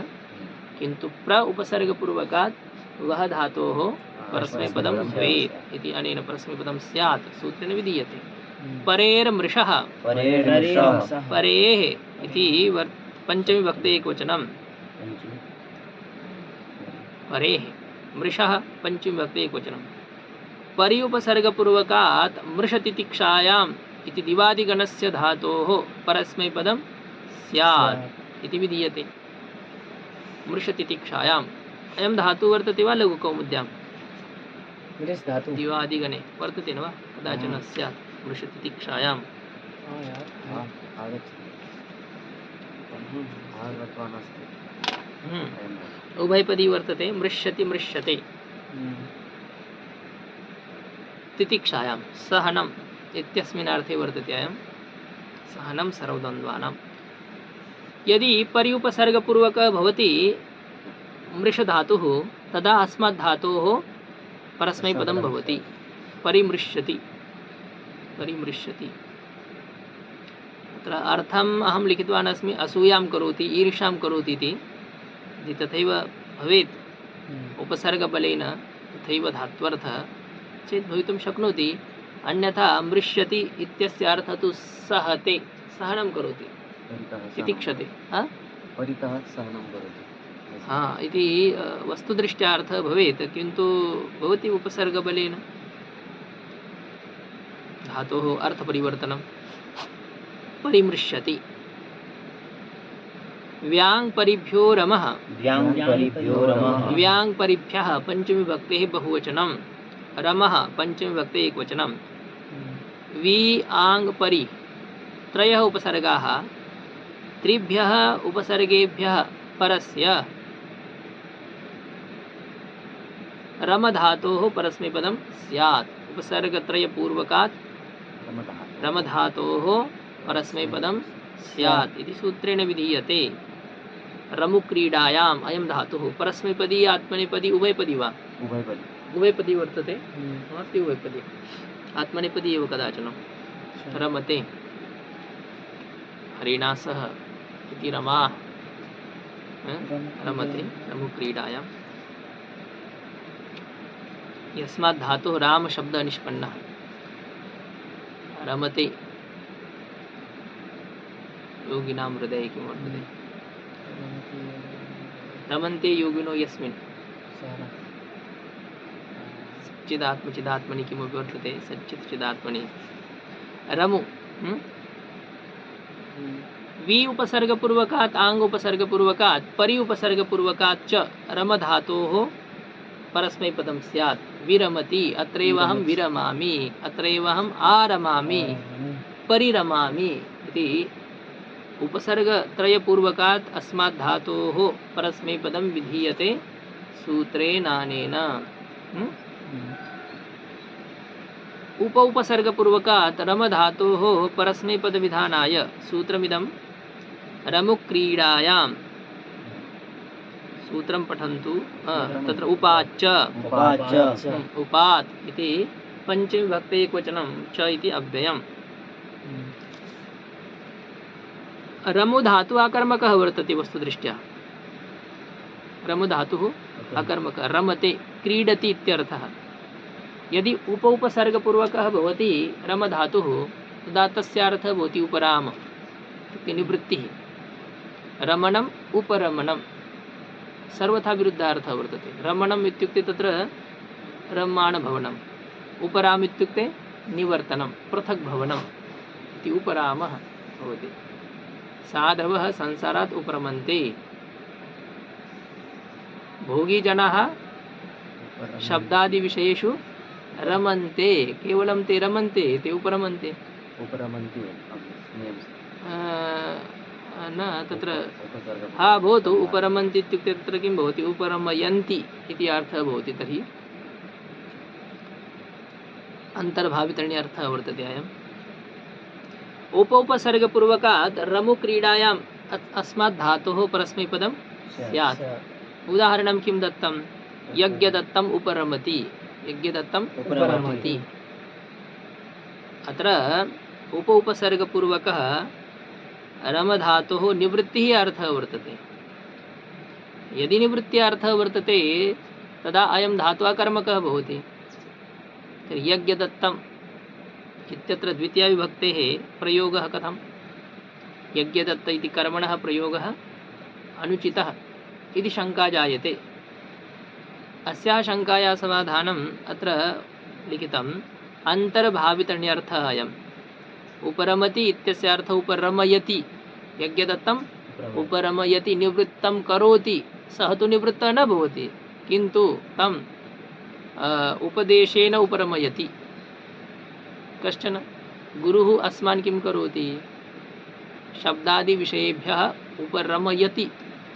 Speaker 1: किन्तु प्र उपसर्गपूर्वकात् वह धातोः परस्मैपदं भवेत् इति अनेन परस्मैपदं स्यात् सूत्रेण विधीयते। परेर्मृषः परेः इति पञ्चमी विभक्ते एकवचनं। परेः मृषः पञ्चमी विभक्ते एकवचनं। परि उपसर्गपूर्वकात् मृषतितिक्षायाम् इति दिवादिगणस्य धातोः परस्मैपदं स्यात् इति विधीयते। मृषतितिक्षायाम् अयं धातुः वर्तते वा लघुकौमुद्यां? दिवादिगणे वर्तते न वा? कदाचन स्यात् मृषतितिक्षायाम्। उभयपदी वर्तते, मृष्यति मृष्यते। तितिक्षायां सहनम् इत्यस्मिन् अर्थे वर्तते अयं सहनं सर्वद्वन्द्वानां। यदि परि उपसर्गपूर्वकः भवति मृषधातुः तदा अस्मात् धातोः परस्मैपदं भवति। परिमृश्यति परिमृश्यति। अत्र अर्थम् अहं लिखितवान् अस्मि, असूयां करोति ईर्ष्यां करोति इति। तथैव भवेत् उपसर्गबलेन तथैव धात्वर्थः चेत् भवितुं शक्नोति। अन्यथा मृष्यति इत्यस्य अर्थः तु सहते, सहनं करोति, तितिक्षते।
Speaker 2: परितः सहनं करोति।
Speaker 1: हाँ इति वस्तुदृष्ट्या अर्थः भवेत्, किन्तु भवति उपसर्गबलेन धातोः अर्थपरिवर्तनं परिमृश्यति। व्याङ् परिभ्यो रमः,
Speaker 2: व्याङ् परिभ्यो रमः,
Speaker 1: व्याङ् परिभ्यः पञ्चमी विभक्तेः बहुवचनं, रमः पञ्चमी विभक्तेः एकवचनं। वि आङ् परि त्रयः उपसर्गाः, त्रिभ्यः उपसर्गेभ्यः परस्य रमधातोः परस्मैपदं स्यात्। उपसर्गत्रयपूर्वकात् रमधातोः परस्मैपदं स्यात् इति सूत्रेण विधीयते। रमुक्रीडायाम् अयं धातुः परस्मैपदी आत्मनेपदी उभयपदी वा?
Speaker 2: उभयपदी।
Speaker 1: उभयपदी वर्तते, नास्ति उभयपदी, आत्मनेपदी एव कदाचन। रमते हरिणा सह इति रमा, रमते रमुक्रीडायां। यस्मात् धातुः राम शब्दः निष्पन्नः। रमते योगिनां हृदये किं वर्तते? रमन्ते योगिनो यस्मिन् चिदात्मचिदात्मनि किमपि वर्तते, सच्चित् चिदात्मनि। रमु वि उपसर्गपूर्वकात् आङ् उपसर्गपूर्वकात् परि उपसर्गपूर्वकात् च रमधातोः परस्मैपदं स्यात्। विरमति अत्रैव अहं विरमामि, अत्रैव अहम् आरमामि, परिरमामि इति उपसर्गत्रयपूर्वकात् अस्मात् धातोः परस्मैपदं विधीयते सूत्रेणानेन। उपसर्गपूर्वकात् रमधातोः परस्मैपदविधानाय सूत्रमिदं रमुक्रीडायां। सूत्रं पठन्तु। तत्र उपाच्च उपात् इति पञ्चमी विभक्ते एकवचनं च इति अव्ययम्। रमु धातु आकर्मकः वर्तते वस्तुदृष्ट्या। रमु धातुः आकर्मकः, रमते क्रीडति इत्यर्थः। यदि उपसर्गपूर्वकः भवति रमधातुः तदा तस्य अर्थः भवति उपराम इत्युक्ते निवृत्तिः। रमणम् उपरमणं सर्वथा विरुद्धार्थः वर्तते। रमणम् इत्युक्ते तत्र रम्यमाणभवनम्, उपराम इत्युक्ते निवर्तनं, पृथक् भवनम् इति उपरामः भवति। साधवः संसारात् उपरमन्ते। भोगीजनाः शब्दादिविषयेषु रमन्ते, केवलं ते रमन्ते, ते उपरमन्ते।
Speaker 2: उपरमन्ति
Speaker 1: न तत्र हा भवतु, उपरमन्ति इत्युक्ते तत्र किं भवति? उपरमयन्ति इति अर्थः भवति। तर्हि अन्तर्भावितरणे अर्थः वर्तते अयम्। उपसर्गपूर्वकात् रमुक्रीडायाम् अस्मात् धातोः परस्मैपदं स्यात्। उदाहरणं किं दत्तं? यज्ञदत्तम् उपरमति, यज्ञदत्तम् उपरमति। अत्र उपसर्गपूर्वकः रमधातुः निवृत्तिः अर्थः वर्तते। यदि निवृत्ति अर्थः वर्तते तदा अयं धातुः कर्मकः भवति। यज्ञदत्तम् इत्यत्र द्वितीयाविभक्तेः प्रयोगः कथं? यज्ञदत्त इति कर्मणः प्रयोगः अनुचितः इति शङ्का जायते। अस्याः शङ्कायाः समाधानम् अत्र लिखितम्। अन्तर्भावितरण्यर्थः अयम्। उपरमति इत्यस्य अर्थः उपरमयति। यज्ञदत्तम् उपरमयति, निवृत्तं करोति। सः तु निवृत्तः न भवति, किन्तु तं उपदेशेन उपरमयति। कश्चन गुरुः अस्मान् किं करोति? शब्दादिविषयेभ्यः उपरमयति,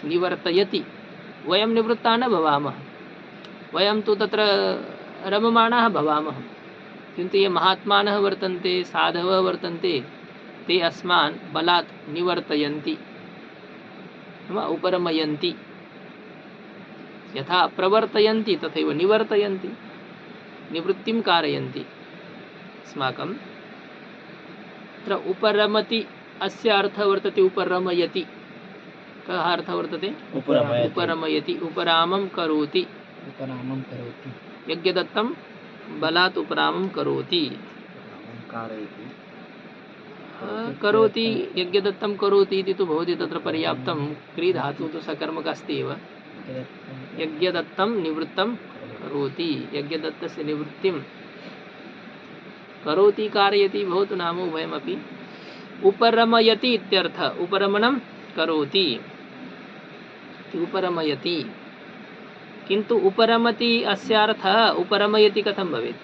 Speaker 1: निवर्तयति। वयं निवृत्ताः न भवामः, वयं तु तत्र रममाणाः भवामः, किन्तु ये महात्मानः वर्तन्ते, साधवः वर्तन्ते, ते अस्मान् बलात् निवर्तयन्ति, उपरमयन्ति। यथा प्रवर्तयन्ति तथैव निवर्तयन्ति, निवृत्तिं कारयन्ति अस्माकं। तत्र उपरमति अस्य अर्थः वर्तते उपरमयति। कः अर्थः वर्तते? उपरमयति, उपरामं करोति। यज्ञदत्तं बलात् उपरामं करोति। करोति, यज्ञदत्तं करोति इति तु भवति तत्र पर्याप्तं। क्री धातुः तु सकर्मकः अस्ति एव, यज्ञदत्तं निवृत्तं करोति, यज्ञदत्तस्य निवृत्तिं करोति कारयति भवतु नाम उभयमपि। उपरमयति इत्यर्थ, उपरमणं करोति, उपरमयति। किन्तु उपरमति अस्य अर्थः उपरमयति कथं भवेत्?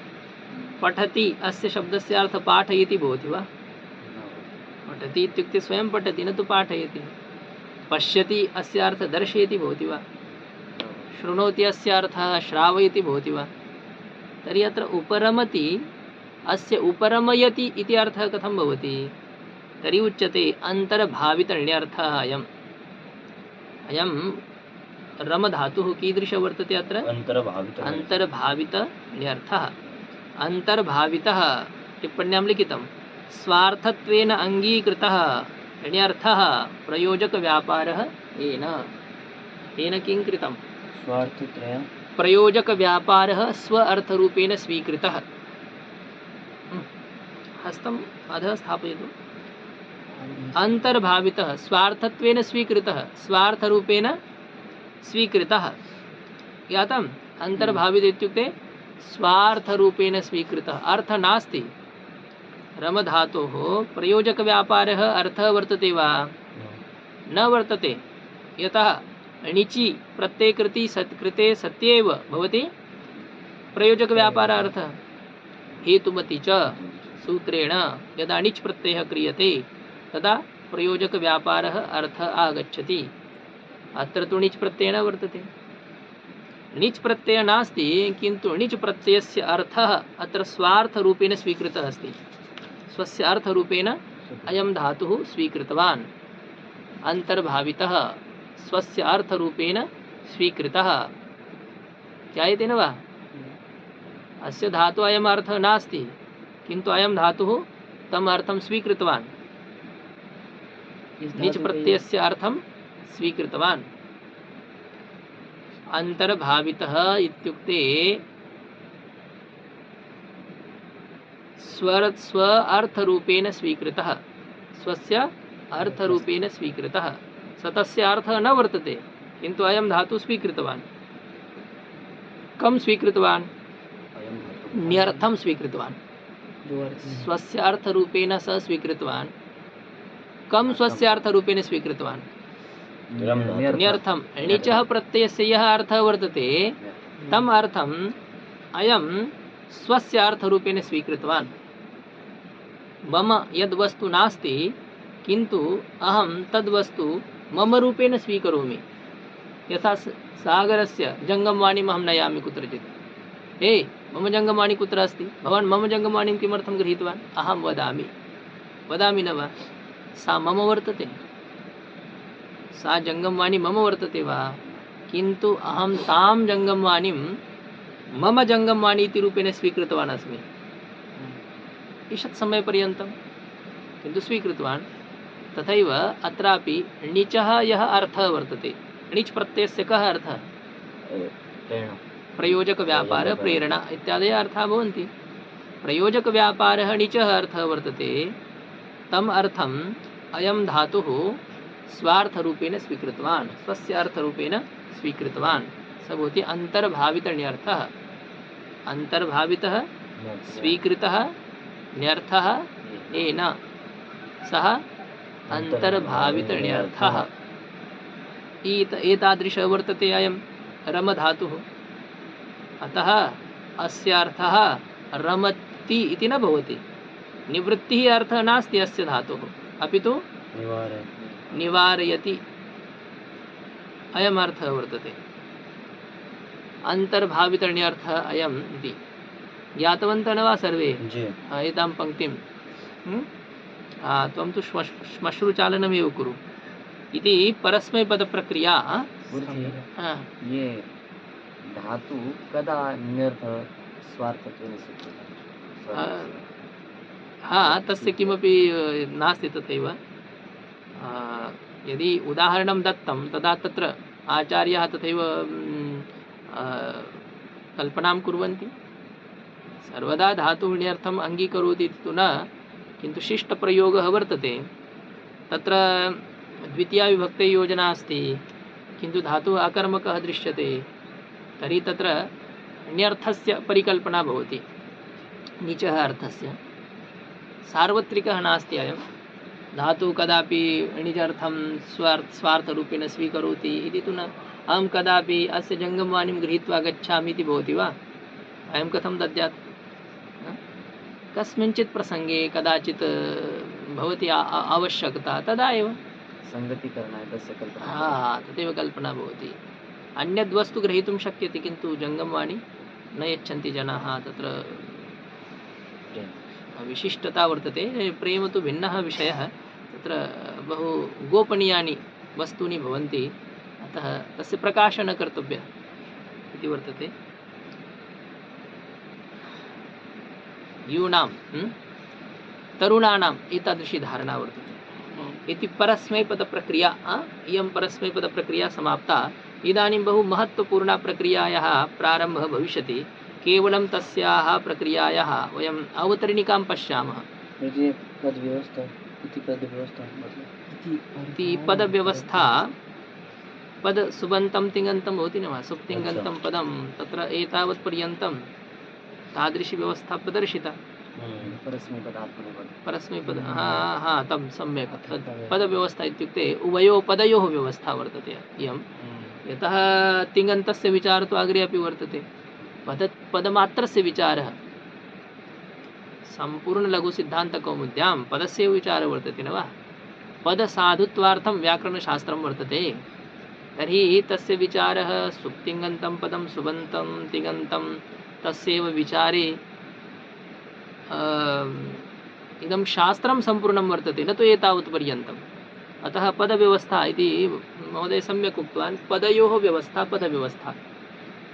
Speaker 1: पठति अस्य शब्दस्य अर्थः पाठयति भवति वा? पठति इत्युक्ते स्वयं पठति, न तु पाठयति। पश्यति अस्य अर्थः दर्शयति भवति वा? शृणोति अस्य अर्थः श्रावयति भवति वा? तर्हि अत्र उपरमति अस्य उपरमयति इति अर्थः कथं भवति? तर्हि उच्यते अन्तर्भावितण्यर्थः अयम्। अयं रमधातुः कीदृश वर्तते अत्र? अन्तर्भावितण्यर्थः। अन्तर्भावितः टिप्पण्यां लिखितं स्वार्थत्वेन अङ्गीकृतः ण्यर्थः प्रयोजकव्यापारः येन। येन किं कृतं?
Speaker 2: स्वार्थत्रयं
Speaker 1: प्रयोजकव्यापारः स्व अर्थरूपेण स्वीकृतः। हस्तम् अधः स्थापयतु। अन्तर्भावितः स्वार्थत्वेन स्वीकृतः, स्वार्थरूपेण स्वीकृतः। ज्ञातम्? अन्तर्भावित इत्युक्ते स्वार्थरूपेण स्वीकृतः। अर्थः नास्ति। रमधातोः प्रयोजकव्यापारः अर्थः वर्तते वा? न वर्तते। यतः णिचि प्रत्ययकृति कृते सत्येव भवति प्रयोजकव्यापारः अर्थः। हेतुमति च सूत्रेण यदा णिच् प्रत्ययः क्रियते तदा प्रयोजकव्यापारः अर्थः आगच्छति। अत्र तु णिच् प्रत्ययः न वर्तते। णिच् प्रत्ययः नास्ति, किन्तु णिच् प्रत्ययस्य अर्थः अत्र स्वार्थरूपेण स्वीकृतः अस्ति। स्वस्य अर्थरूपेण अयं धातुः स्वीकृतवान्। अन्तर्भावितः स्वस्य अर्थरूपेण स्वीकृतः। ज्ञायते न वा? अस्य धातुः अयम् अर्थः नास्ति, किन्तु अयं धातुः तम् अर्थं स्वीकृतवान्। णिच् प्रत्ययस्य अर्थं स्वीकृतवान्। अन्तर्भावितः इत्युक्ते स्व अर्थरूपेण स्वीकृतः, स्वस्य अर्थरूपेण स्वीकृतः। स तस्य अर्थः न वर्तते, किन्तु अयं धातुः स्वीकृतवान्। कं स्वीकृतवान्? ण्यर्थं स्वीकृतवान्। स्वस्य अर्थरूपेण स स्वीकृतवान्। कं स्वस्य अर्थरूपेण स्वीकृतवान्? ण्यर्थं। णिचः प्रत्ययस्य यः अर्थः वर्तते तम् अर्थम् अयं स्वस्य अर्थरूपेण स्वीकृतवान्। मम यद्वस्तु नास्ति, किन्तु अहं तद्वस्तु मम रूपेण स्वीकरोमि। यथा सागरस्य जङ्गमवाणीम् अहं नयामि कुत्रचित्। हे, मम जङ्गमवाणी कुत्र अस्ति? भवान् मम जङ्गमवाणीं किमर्थं गृहीतवान्? अहं वदामि, वदामि न वा? सा मम वर्तते, सा जङ्गमवाणी मम वर्तते वा? किन्तु अहं तां जङ्गमवाणीं मम जङ्गमवाणी इति रूपेण स्वीकृतवान् अस्मि ईषत् समयपर्यन्तं, किन्तु स्वीकृतवान्। तथैव अत्रापि णिचः यः अर्थः वर्तते, णिच् प्रत्ययस्य कः अर्थः? प्रयोजकव्यापारः, प्रेरणा इत्यादयः अर्थाः भवन्ति। प्रयोजकव्यापारः णिचः अर्थः वर्तते, तम् अर्थम् अयं धातुः स्वार्थरूपेण स्वीकृतवान्, स्वस्य अर्थरूपेण स्वीकृतवान्। स भवति अन्तर्भावितण्यर्थः। अन्तर्भावितः स्वीकृतः ण्यर्थः येन, सः अन्तर्भावितण्यर्थः। एतादृशः वर्तते अयं रमधातुः। अतः अस्य अर्थः रमति इति न भवति। निवृत्तिः अर्थः नास्ति अस्य धातुः, अपि तु निवारयति अयम् अर्थः वर्तते। अन्तर्भावितण्यर्थः अयम् इति ज्ञातवन्तः न वा सर्वे? एतां पङ्क्तिं त्वं तु श्मश्रुचालनमेव कुरु इति परस्मैपदप्रक्रिया।
Speaker 2: ये धातु कदा ण्यर्थ स्वार्थत्वेन स्वीकृतः?
Speaker 1: हाँ, तस्य किमपि नास्ति तथैव। यदि उदाहरणं दत्तं तदा तत्र आचार्याः तथैव कल्पनां कुर्वन्ति। सर्वदा धातुः ण्यर्थम् अङ्गीकरोति इति तु न, किन्तु शिष्टप्रयोगः वर्तते। तत्र द्वितीया विभक्तेः योजना अस्ति। किन्तु धातुः अकर्मकः दृश्यते तर्हि तत्र ण्यर्थस्य परिकल्पना भवति, नीचः अर्थस्य। सार्वत्रिकः नास्ति अयं धातुः कदापि णिजर्थं स्वार्थरूपेण स्वीकरोति इति तु न। अहं कदापि अस्य जङ्गमवाणीं गृहीत्वा गच्छामि इति भवति वा? अयं कथं दद्यात्? कस्मिंश्चित् प्रसङ्गे कदाचित् भवति आवश्यकता, तदा एव
Speaker 2: सङ्गतीकरणाय तस्य कल्पना।
Speaker 1: तदेव कल्पना भवति। अन्यद्वस्तु ग्रहीतुं शक्यते, किन्तु जङ्गमवाणी न यच्छन्ति जनाः। तत्र विशिष्टता वर्तते। प्रेम तु भिन्नः विषयः, तत्र बहु गोपनीयानि वस्तूनि भवन्ति, अतः तस्य प्रकाशः न कर्तव्यः इति वर्तते। यूनां तरुणानाम् एतादृशी धारणा वर्तते इति परस्मैपदप्रक्रिया। इयं परस्मैपदप्रक्रिया समाप्ता। इदानीं बहु महत्त्वपूर्णा प्रक्रियायाः प्रारम्भः भविष्यति। केवलं तस्याः प्रक्रियायाः वयम् अवतरणिकां पश्यामः। इति पदव्यवस्था पद सुबन्तं तिङन्तं भवति न वा? सुप्तिङन्तं पदं तत्र एतावत् पर्यन्तं तादृशी व्यवस्था प्रदर्शिता। परस्मैपद तं सम्यक्। पदव्यवस्था इत्युक्ते उभयोः पदयोः व्यवस्था वर्तते इयं। यतः तिङन्तस्य विचारः तु अग्रे अपि वर्तते। पदमात्रस्य विचारः सम्पूर्णलघुसिद्धान्तकौमुद्यां पदस्य विचारः वर्तते न वा? पदसाधुत्वार्थं व्याकरणशास्त्रं वर्तते। तर्हि तस्य विचारः सुप्तिङन्तं पदं सुबन्तं तिङन्तं तस्यैव विचारे इदं शास्त्रं सम्पूर्णं वर्तते, न तु एतावत् पर्यन्तम्। अतः पदव्यवस्था इति महोदय सम्यक् उक्तवान्। पदयोः व्यवस्था पदव्यवस्था।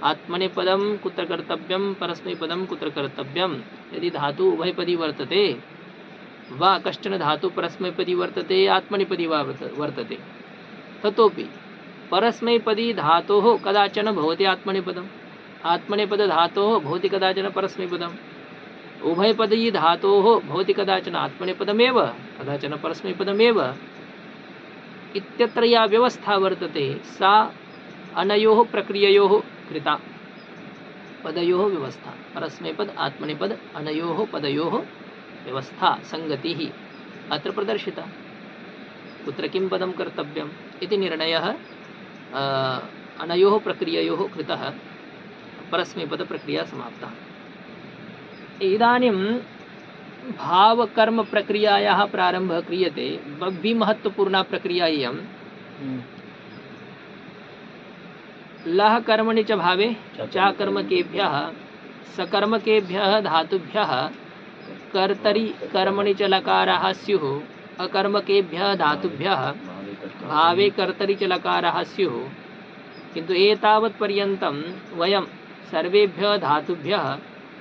Speaker 1: आत्मनेपदं कुत्र कर्तव्यं, परस्मैपदं कुत्र कर्तव्यं। यदि धातुः उभयपदी वर्तते वा कश्चन धातुः परस्मैपदी वर्तते आत्मनेपदी वा वर्तते, ततोपि परस्मैपदी धातोः कदाचन भवति आत्मनेपदम्, आत्मनेपदधातोः भवति कदाचन परस्मैपदम्, उभयपदी धातोः भवति कदाचन आत्मनेपदमेव कदाचन परस्मैपदमेव। इत्यत्र या व्यवस्था वर्तते सा अनयोः प्रक्रिययोः कृता। पदयोः व्यवस्था परस्मैपद आत्मनेपद अनयोः पदयोः व्यवस्था संगतिः अत्र प्रदर्शिता। कुत्र किं पदं कर्तव्यम् इति निर्णयः अनयोः प्रक्रिययोः कृतः। परस्मैपदप्रक्रिया समाप्ता। इदानीं भावकर्मप्रक्रियायाः प्रारम्भः क्रियते। बह्वी महत्त्वपूर्णा प्रक्रिया इयं। लः कर्मणि च भावे चाकर्मकेभ्यः सकर्मकेभ्यः धातुभ्यः कर्तरि कर्मणि च लकाराः स्युः, अकर्मकेभ्यः धातुभ्यः भावे कर्तरि च लकाराः स्युः। किन्तु एतावत् पर्यन्तं वयं सर्वेभ्यः धातुभ्यः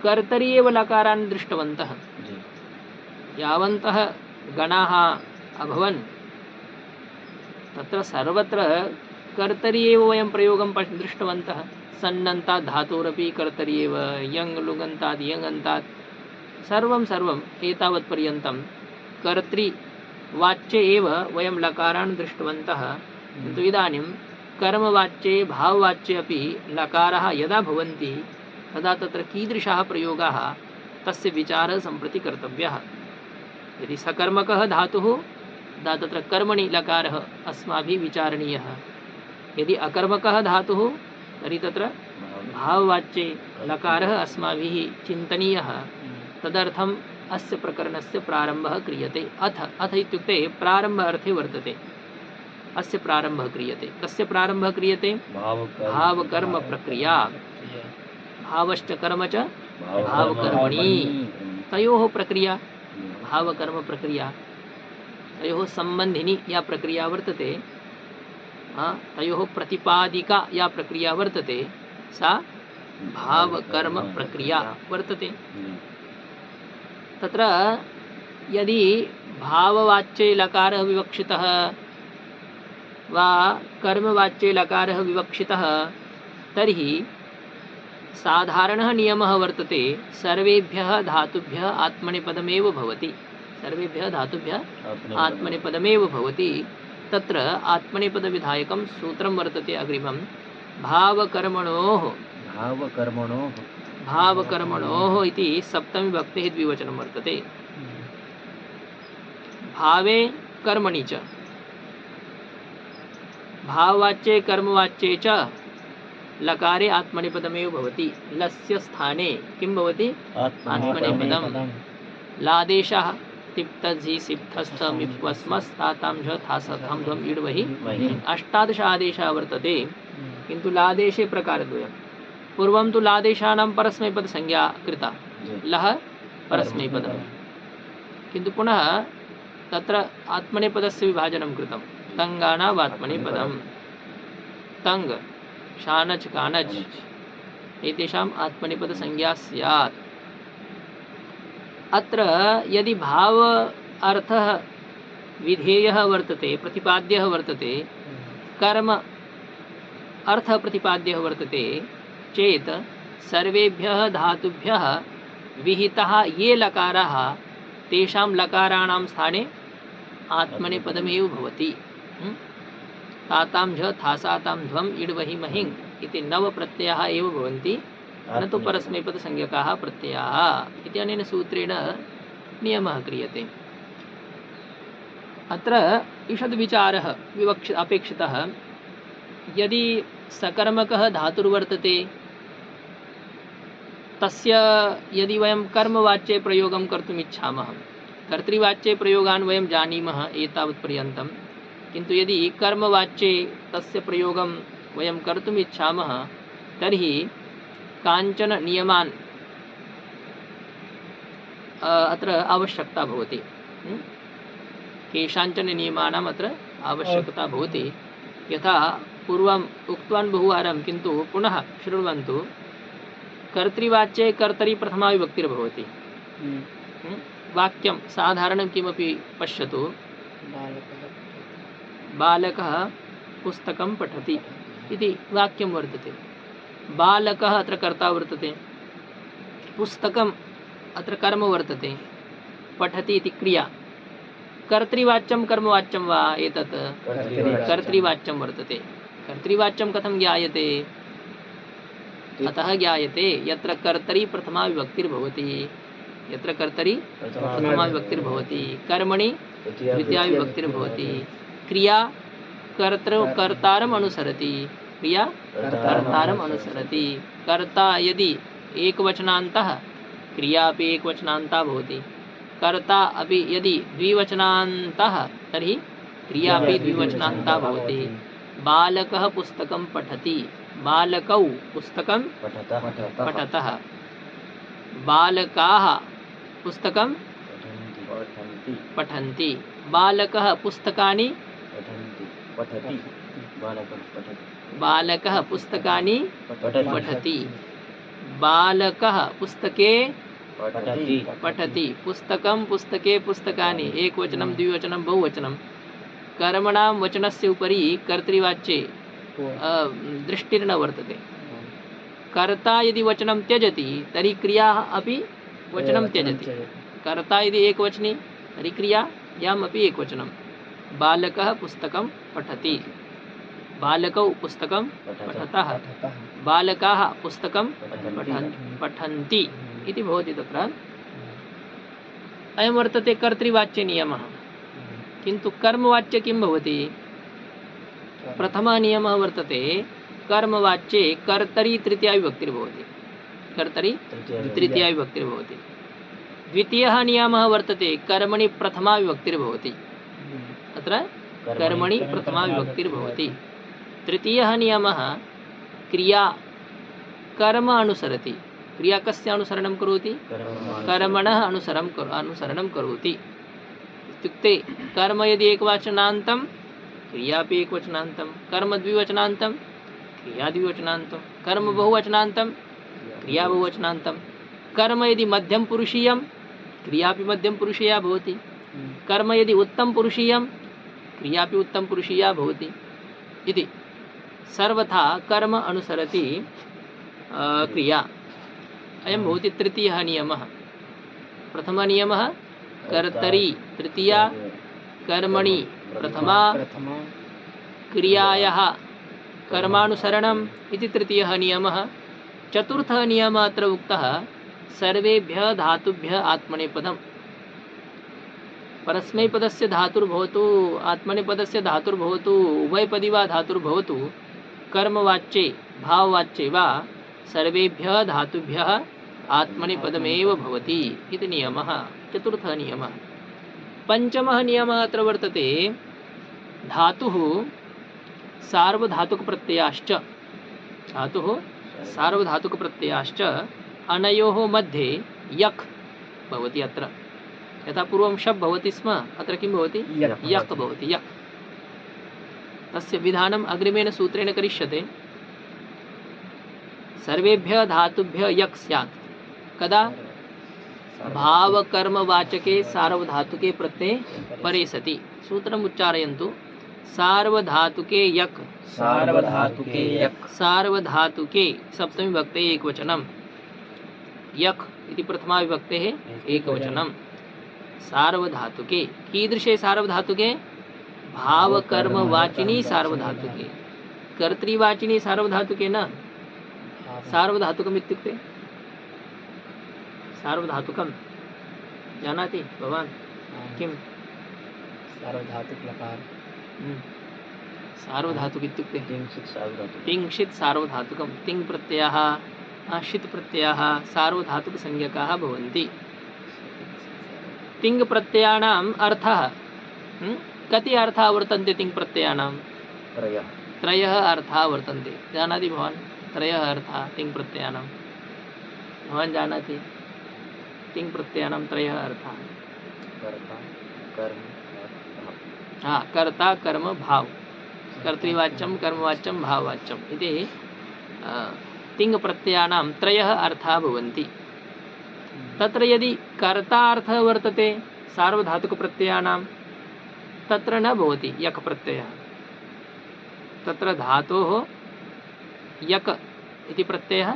Speaker 1: कर्तरि एव लकारान् दृष्टवन्तः। यावन्तः गणाः अभवन् तत्र सर्वत्र कर्तरि एव वयं प्रयोगं दृष्टवन्तः। सन्नन्तात् धातोरपि कर्तरि एव, यङ् लुगन्तात् यङन्तात् सर्वं एतावत् पर्यन्तं कर्तृवाच्ये एव वयं लकारान् दृष्टवन्तः। किन्तु इदानीं कर्मवाच्ये भाववाच्ये अपि लकाराः यदा भवन्ति तदा तत्र कीदृशाः प्रयोगाः तस्य विचारः सम्प्रति कर्तव्यः। यदि सकर्मकः धातुः तदा तत्र कर्मणि लकारः अस्माभिः विचारणीयः। यदि अकर्मकः धातुः तर्हि तत्र भाववाच्ये लकारः अस्माभिः चिन्तनीयः। तदर्थम् अस्य प्रकरणस्य प्रारम्भः क्रियते। अथ इत्युक्ते प्रारम्भ अर्थे वर्तते। अस्य प्रारम्भः क्रियते। कस्य प्रारम्भः क्रियते? भावकर्म प्रक्रिया। भावश्च कर्म च भावकर्मणि, तयोः प्रक्रिया भावकर्म प्रक्रिया। तयोः सम्बन्धिनी या प्रक्रिया वर्तते, तयोः प्रतिपादिका या प्रक्रिया वर्तते सा भावकर्म प्रक्रिया वर्तते। तत्र यदि भाववाच्ये लकारः विवक्षितः वा कर्मवाच्ये लकारः विवक्षितः तर्हि साधारणः नियमः वर्तते सर्वेभ्यः धातुभ्यः आत्मनेपदमेव भवति। सर्वेभ्यः धातुभ्यः आत्मनेपदमेव भवति। तत्र आत्मनेपदविधायकं सूत्रं वर्तते अग्रिमं भावकर्मणोः भावकर्मणोः इति सप्तमी विभक्तेः द्विवचनं वर्तते। भावे कर्मणि च भाववाच्ये कर्मवाच्ये च लकारे आत्मनेपदमेव भवति। लस्य स्थाने किं भवति? आत्मनेपदम्। लादेशः तिप्तझि सिप्तस्थमिप्वस्मस्तातां झ थासथं ध्वम् इड्वहि अष्टादश आदेशः वर्तते, किन्तु लादेशे प्रकारद्वयं। पूर्वं तु लादेशानां परस्मैपदसंज्ञा कृता, लः परस्मैपदं, किन्तु पुनः तत्र आत्मनेपदस्य विभाजनं कृतं। तङ्गानाम् आत्मनेपदं, तङ्ग शानच् कानच् एतेषाम् आत्मनेपदसंज्ञा स्यात्। अत्र यदि भाव अर्थः विधेयः वर्तते, प्रतिपाद्यः वर्तते, कर्म अर्थः प्रतिपाद्यः वर्तते चेत् सर्वेभ्यः धातुभ्यः विहिताः ये लकाराः तेषां लकाराणां स्थाने आत्मनेपदमेव भवति। तातां झ थासातां ध्वम् इड्वहि महिङ् इति नवप्रत्ययाः एव भवन्ति, न तु परस्मैपदसंज्ञकाः प्रत्ययाः इति अनेन सूत्रेण नियमः क्रियते। अत्र ईषद्विचारः अपेक्षितः। यदि सकर्मकः धातुर्वर्तते तस्य यदि वयं कर्मवाच्ये प्रयोगं कर्तुम् इच्छामः, कर्तृवाच्ये प्रयोगान् वयं जानीमः एतावत्पर्यन्तं, किन्तु यदि कर्मवाच्ये तस्य प्रयोगं वयं कर्तुम् इच्छामः तर्हि काञ्चन नियमान् अत्र आवश्यकता भवति। केषाञ्चन नियमानाम् अत्र आवश्यकता भवति। यथा पूर्वम् उक्तवान् बहुवारं, किन्तु पुनः शृण्वन्तु। कर्तृवाच्ये कर्तरि प्रथमा विभक्तिर्भवति। वाक्यं साधारणं किमपि पश्यतु। बालकः पुस्तकं पठति इति वाक्यं वर्तते। बालकः अत्र कर्ता वर्तते, पुस्तकम् अत्र कर्म वर्तते, पठति इति क्रिया। कर्तृवाच्यं कर्मवाच्यं वा एतत्? कर्तृवाच्यं वर्तते। कर्तृवाच्यं कथं ज्ञायते? अतः ज्ञायते यत्र कर्तरि प्रथमा विभक्तिर्भवति, यत्र कर्तरि प्रथमा विभक्तिर्भवति, कर्मणि द्वितीया विभक्तिर्भवति, क्रिया कर्तारम् अनुसरति, क्रिया कर्तारम् अनुसरति। कर्ता यदि एकवचनान्तः, क्रिया अपि एकवचनान्ता भवति। कर्ता अपि यदि द्विवचनान्तः तर्हि क्रिया अपि द्विवचनान्ता भवति। बालकः पुस्तकं पठति, बालकौ पुस्तकं पठतः, बालकाः पुस्तकं पठन्ति, बालकः पुस्तकानि बालकः पुस्तकानि पठति, बालकः पुस्तके पठति। पुस्तकं पुस्तके पुस्तकानि एकवचनं द्विवचनं बहुवचनं। कर्मणां वचनस्य उपरि कर्तृवाच्ये दृष्टिर्न वर्तते। कर्ता यदि वचनं त्यजति तर्हि क्रिया अपि वचनं त्यजति। कर्ता यदि एकवचनी तर्हि क्रियायाम् अपि एकवचनं। बालकः पुस्तकं पठति, बालकौ पुस्तकं पठतः, बालकाः पुस्तकं पठन्ति इति भवति। तत्र अयं वर्तते कर्तृवाच्ये नियमः। किन्तु कर्मवाच्ये किं भवति? प्रथमः नियमः वर्तते कर्मवाच्ये कर्तरि तृतीया विभक्तिर्भवति, कर्तरि तृतीया विभक्तिर्भवति। द्वितीयः नियमः वर्तते कर्मणि प्रथमा विभक्तिर्भवति, अत्र कर्मणि प्रथमा विभक्तिर्भवति। तृतीयः नियमः क्रिया कर्म अनुसरति। क्रिया कस्य अनुसरणं करोति? कर्मणः अनुसरणं करोति। इत्युक्ते कर्म यदि एकवचनान्तं क्रिया अपि एकवचनान्तं, कर्म द्विवचनान्तं क्रिया द्विवचनान्तं, कर्म बहुवचनान्तं क्रिया बहुवचनान्तं, कर्म यदि मध्यमपुरुषीयं क्रिया अपि मध्यमपुरुषीया भवति, कर्म यदि उत्तमपुरुषीयं क्रिया अपि उत्तमपुरुषीया भवति इति। सर्वथा कर्म अनुसरति क्रिया। अयं भवति तृतीयः नियमः। प्रथमः नियमः कर्तरि, तृतीया कर्मणि प्रथमा
Speaker 2: प्रथमा
Speaker 1: क्रियायाः कर्मानुसरणम् इति तृतीयः नियमः। चतुर्थः नियमः अत्र उक्तः सर्वेभ्यः धातुभ्यः आत्मनेपदम्। परस्मैपदस्य धातुर्भवतु आत्मनेपदस्य धातुर्भवतु उभयपदी वा धातुर्भवतु कर्मवाच्ये भाववाच्ये वा सर्वेभ्यः धातुभ्यः आत्मनेपदमेव भवति इति नियमः। चतुर्थः नियमः। पञ्चमः नियमः अत्र वर्तते धातुः सार्वधातुकप्रत्ययाश्च। धातुः सार्वधातुकप्रत्ययाश्च अनयोः मध्ये यक् भवति। अत्र यथा पूर्वं शप् भवति स्म, अत्र किं भवति? यक् भवति। यक् तस्य विधानम् अग्रिमेण सूत्रेण करिष्यते। सर्वेभ्यः धातुभ्यः यक् स्यात् कदा? भावकर्मवाचके सार्वधातुके प्रत्यये परे सति। सूत्रम् उच्चारयन्तु। सार्वधातुके यक्।
Speaker 2: सार्वधातुके यक्।
Speaker 1: सार्वधातुके सप्तमी विभक्ते एकवचनं। यक् इति प्रथमा विभक्तेः एकवचनं। सार्वधातुके कीदृशे सार्वधातुके? भावकर्मवाचिनी सार्वधातुके। कर्तृवाचिनी सार्वधातुके न। सार्वधातुकम् इत्युक्ते सार्वधातुकं जानाति भवान्? किं
Speaker 2: सार्वधातुक लकार।
Speaker 1: सार्वधातुक इत्युक्ते
Speaker 2: किंचित् सार्वधातुक।
Speaker 1: तिङ्क्षित् सार्वधातुकं। तिङ् प्रत्ययः षित् प्रत्ययः सार्वधातुकसंज्ञकाः भवन्ति। तिङ् प्रत्ययानाम् अर्थः कति अर्थाः वर्तन्ते? तिङ् प्रत्ययानां त्रयः अर्थाः वर्तन्ते। जानाति भवान्? त्रयः अर्थाः तिङ् प्रत्ययानां भवान् जानाति? तिङ् प्रत्ययानां त्रयः अर्थाः। कर्ता कर्म भाव। कर्तृवाच्यं कर्मवाच्यं भाववाच्यम् इति तिङ् प्रत्ययानां त्रयः अर्थाः भवन्ति। तत्र यदि कर्ता अर्थः वर्तते सार्वधातुकप्रत्ययानां तत्र न भवति यक् प्रत्ययः। तत्र धातोः यक् इति प्रत्ययः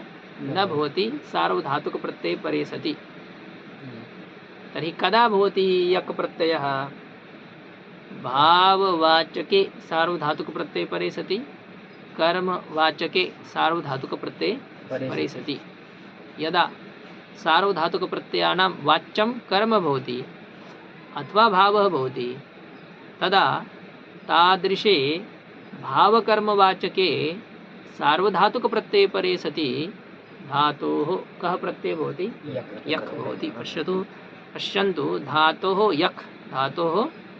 Speaker 1: न भवति, सार्वधातुकप्रत्यये परे सति। तर्हि कदा भवति यक् प्रत्ययः? भाववाचके सार्वधातुकप्रत्यये परे सति, कर्मवाचके सार्वधातुकप्रत्यये परे सति। यदा सार्वधातुकप्रत्ययानां वाच्यं कर्म भवति अथवा भावः भवति तदा तादृशे भावकर्मवाचके सार्वधातुकप्रत्यये परे सति धातोः कः प्रत्ययः भवति? यक् भवति। पश्यन्तु धातोः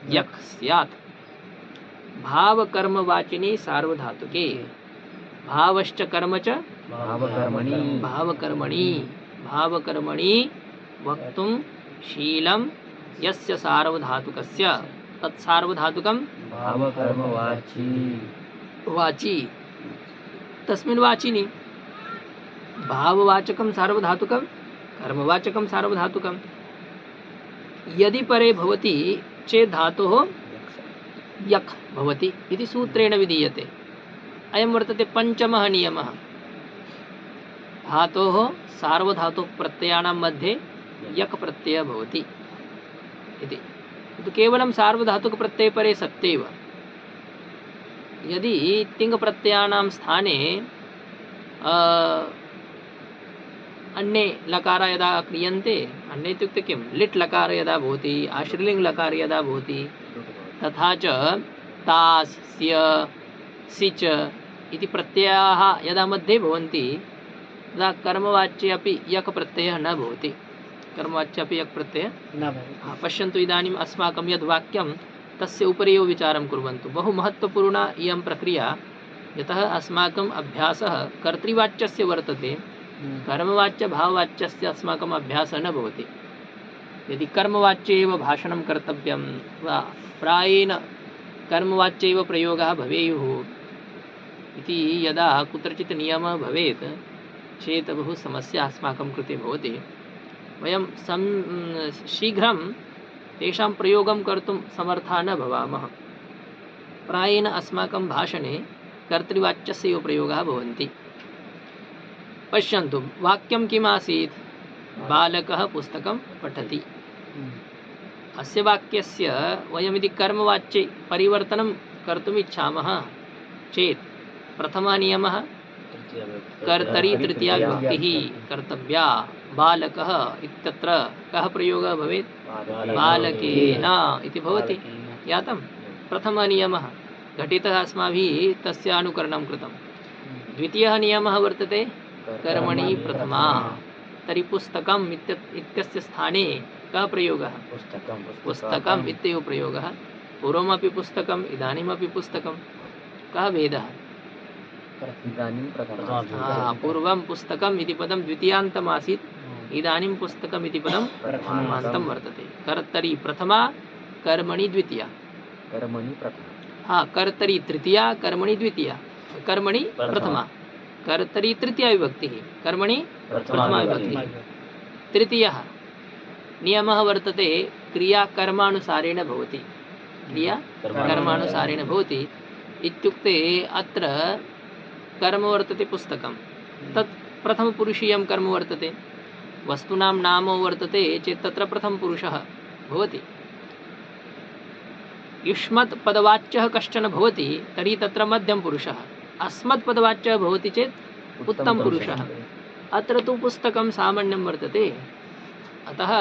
Speaker 1: यक् स्यात् भावकर्मवाचिनी सार्वधातुके। भावश्च कर्म च भावकर्मणि वक्तुं शीलं यस्य सार्वधातुकस्य तत् सार्वधातुकं वाची। तस्मिन् वाचिनि भाववाचकं सार्वधातुकं कर्मवाचकं सार्वधातुकं यदि परे भवति चेत् धातोः यक् भवति इति सूत्रेण विधीयते। अयं वर्तते पञ्चमः नियमः। धातोः सार्वधातुकप्रत्ययानां मध्ये यक् प्रत्ययः भवति इति। तो केवलं सार्वधातुकप्रत्यये परे सत्येव। यदि तिङ् प्रत्ययानां स्थाने अन्ये लकार यदा क्रियन्ते, अन्ये इत्युक्ते किं? लिट् लकार यदा भवति, आश्रीलिङ्ग् लकार यदा भवति, तथा च तास् स्य सिच इति प्रत्ययाः यदा मध्ये भवन्ति तदा कर्मवाच्ये अपि यक् प्रत्ययः न भवति। कर्मवाच्ये अपि यक् प्रत्ययः न भवति। पश्यन्तु इदानीम् अस्माकं यद् वाक्यं तस्य उपरि एव विचारं कुर्वन्तु। बहु महत्त्वपूर्णा इयं प्रक्रिया, यतः अस्माकम् अभ्यासः कर्तृवाच्यस्य वर्तते, कर्मवाच्य भाववाच्यस्य अस्माकम् अभ्यासः न भवति। यदि कर्मवाच्ये एव भाषणं कर्तव्यं वा प्रायेण कर्मवाच्ये एव प्रयोगः भवेयुः इति यदा कुत्रचित् नियमः भवेत् चेत् बहु समस्या अस्माकं कृते भवति। वयं शीघ्रं तेषां प्रयोगं कर्तुं समर्थाः न भवामः। प्रायेण अस्माकं भाषणे कर्तृवाच्यस्य एव प्रयोगाः भवन्ति। पश्यन्तु वाक्यं किम् आसीत्? बालकः पुस्तकं पठति। अस्य वाक्यस्य वयमिति कर्मवाच्ये परिवर्तनं कर्तुम् इच्छामः चेत् प्रथमः नियमः कर्तरि तृतीया विभक्तिः कर्तव्या। बालकः इत्यत्र कः प्रयोगः भवेत्? बालकेन इति भवति। ज्ञातं? प्रथमः नियमः घटितः, अस्माभिः तस्य अनुकरणं कृतं। द्वितीयः नियमः वर्तते कर्मणि प्रथमा। तर्हि पुस्तकम् इत्यस्य स्थाने कः प्रयोगः? पुस्तकम् इत्येव प्रयोगः। पूर्वमपि पुस्तकम्, इदानीमपि पुस्तकं। कः भेदः? पूर्वं पुस्तकम् इति पदं द्वितीयान्तम् आसीत्, इदानीं पुस्तकम् इति पदं प्रथमान्तं वर्तते। कर्तरि प्रथमा, कर्मणि द्वितीया। कर्तरि तृतीया, कर्मणि द्वितीया, कर्मणि प्रथमा। कर्तरि तृतीया विभक्तिः, कर्मणि प्रथमा विभक्तिः। तृतीयः नियमः वर्तते क्रिया कर्मानुसारेण भवति। क्रिया कर्मानुसारेण भवति इत्युक्ते अत्र कर्म वर्तते पुस्तकं, तत् प्रथमपुरुषीयं कर्म वर्तते। वस्तूनां नाम वर्तते चेत् तत्र प्रथमपुरुषः भवति। युष्मत् पदवाच्यः कश्चन भवति तर्हि तत्र मध्यमपुरुषः। अस्मत् पदवाच्यः भवति चेत् उत्तमपुरुषः। अत्र तु पुस्तकं सामान्यं वर्तते, अतः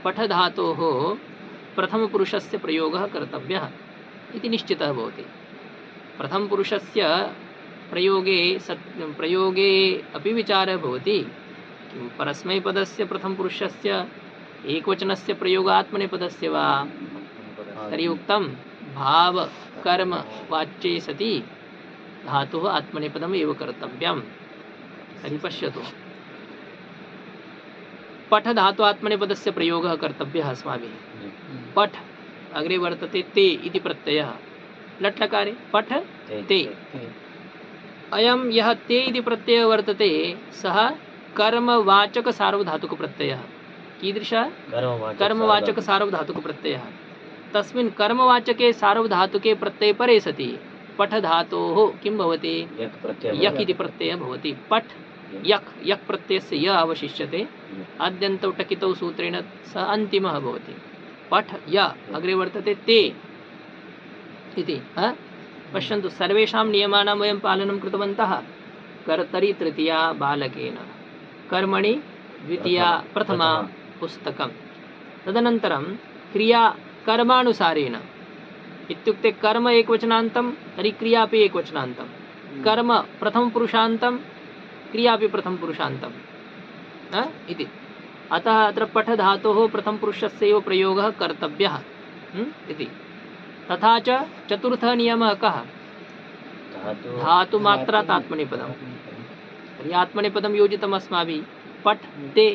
Speaker 1: पठधातोः प्रथमपुरुषस्य प्रयोगः कर्तव्यः इति निश्चितः भवति। प्रथमपुरुषस्य प्रयोगे अपि विचारः भवति। परस्मैपदस्य प्रथमपुरुषस्य एकवचनस्य प्रयोगः आत्मनेपदस्य वा? तर्हि उक्तं भाव कर्म वाच्ये सति धातुः आत्मनेपदम् एव कर्तव्यम्। तर्हि पश्यतु, पठ धातु आत्मनेपदस्य प्रयोगः कर्तव्यः अस्माभिः। पठ अग्रे वर्तते ते इति प्रत्ययः लट्लकारे, पठ ते। अयं यः ते इति प्रत्ययः वर्तते सः कर्मवाचक सार्वधातुकप्रत्ययः। कीदृशः? कर्मवाचक सार्वधातुकप्रत्ययः। तस्मिन् कर्मवाचके सार्वधातुके प्रत्यये परे सति पठ धातोः किं भवति? यक् इति प्रत्ययः भवति। पठ यक्, यक् प्रत्ययस्य य अवशिष्यते, आद्यन्तौ टकितौ सूत्रेण सः अन्तिमः भवति। पठ य अग्रे वर्तते ते इति। पश्यन्तु, सर्वेषां नियमानां वयं पालनं कृतवन्तः। कर्तरि तृतीया बालकेन, कर्मणि द्वितीया प्रथमा पुस्तकं। तदनन्तरं क्रिया कर्मानुसारेण इत्युक्ते कर्म एकवचनान्तं तर्हि क्रियापि एकवचनान्तं। कर्म प्रथमपुरुषान्तं, क्रियापि प्रथमपुरुषान्तम् इति। अतः अत्र पठ धातोः प्रथमपुरुषस्यैव प्रयोगः कर्तव्यः इति। तथा च चतुर्थः नियमः कः? धातुमात्रात् आत्मनेपदम्। तर्हि आत्मनेपदं योजितम् अस्माभिः। पठ ते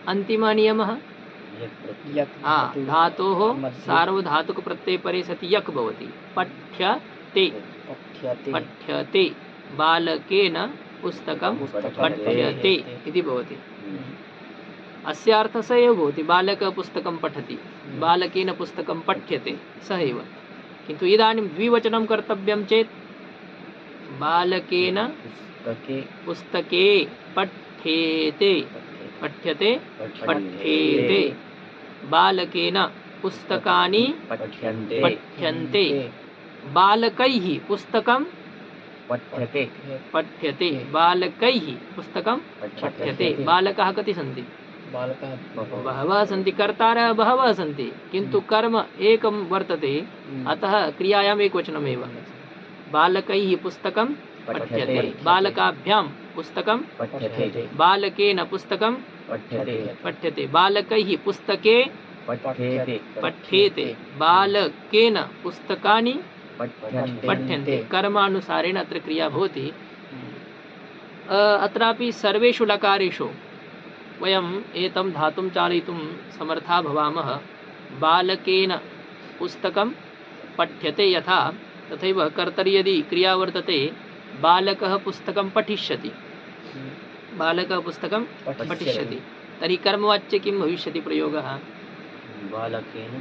Speaker 1: अन्तिमः नियमः धातोः सार्वधातुकप्रत्यये परे सति यक् भवति। पठ्यते, पठ्यते बालकेन पुस्तकं पठ्यते इति भवति। अस्य अर्थः स एव भवति, बालकः पुस्तकं पठति, बालकेन पुस्तकं पठ्यते, सः एव। किन्तु इदानीं द्विवचनं कर्तव्यं चेत् बालकेन पुस्तके पठ्येते, पठ्यते पठ्येते, बालकेन पुस्तकानि पठ्यन्ते, बालकैः पुस्तकं
Speaker 2: पठ्यते,
Speaker 1: पठ्यते, बालकैः पुस्तकं पठ्यते। बालकाः कति सन्ति? बहवः सन्ति, कर्तारः बहवः सन्ति, किन्तु कर्म एकं वर्तते, अतः क्रियायाम् एकवचनमेव। बालकैः पुस्तकं पठ्यते, बालकाभ्यां पुस्तकं पठ्यते, बालकेन पुस्तकं पठ्यते, बालकैः पुस्तके पठ्येते, बालकेन पुस्तकानि पठ्यन्ते। कर्मानुसारेण अत्र क्रिया भवति। अत्रापि सर्वेषु लकारेषु वयम् एतं धातुं चालयितुं समर्थाः भवामः। बालकेन पुस्तकं पठ्यते यथा, तथैव कर्तरि यदि क्रिया वर्तते बालकः पुस्तकं पठिष्यति, बालकः पुस्तकं पठिष्यति, तर्हि कर्मवाच्ये किं भविष्यति प्रयोगः?
Speaker 2: बालकेन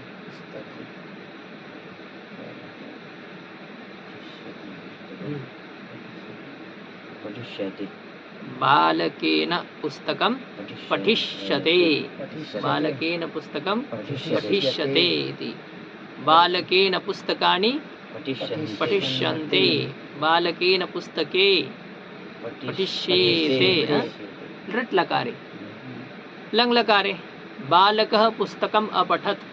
Speaker 2: पठिष्यति,
Speaker 1: बालकेन पुस्तकं पठिष्यते बालकेन पुस्तकं पठिष्यते इति बालकेन पुस्तकानि पठिष्यन्ते बालकेन पुस्तके पठिष्येते लृट् लकारे लङ् लकारे बालकः पुस्तकम् अपठत्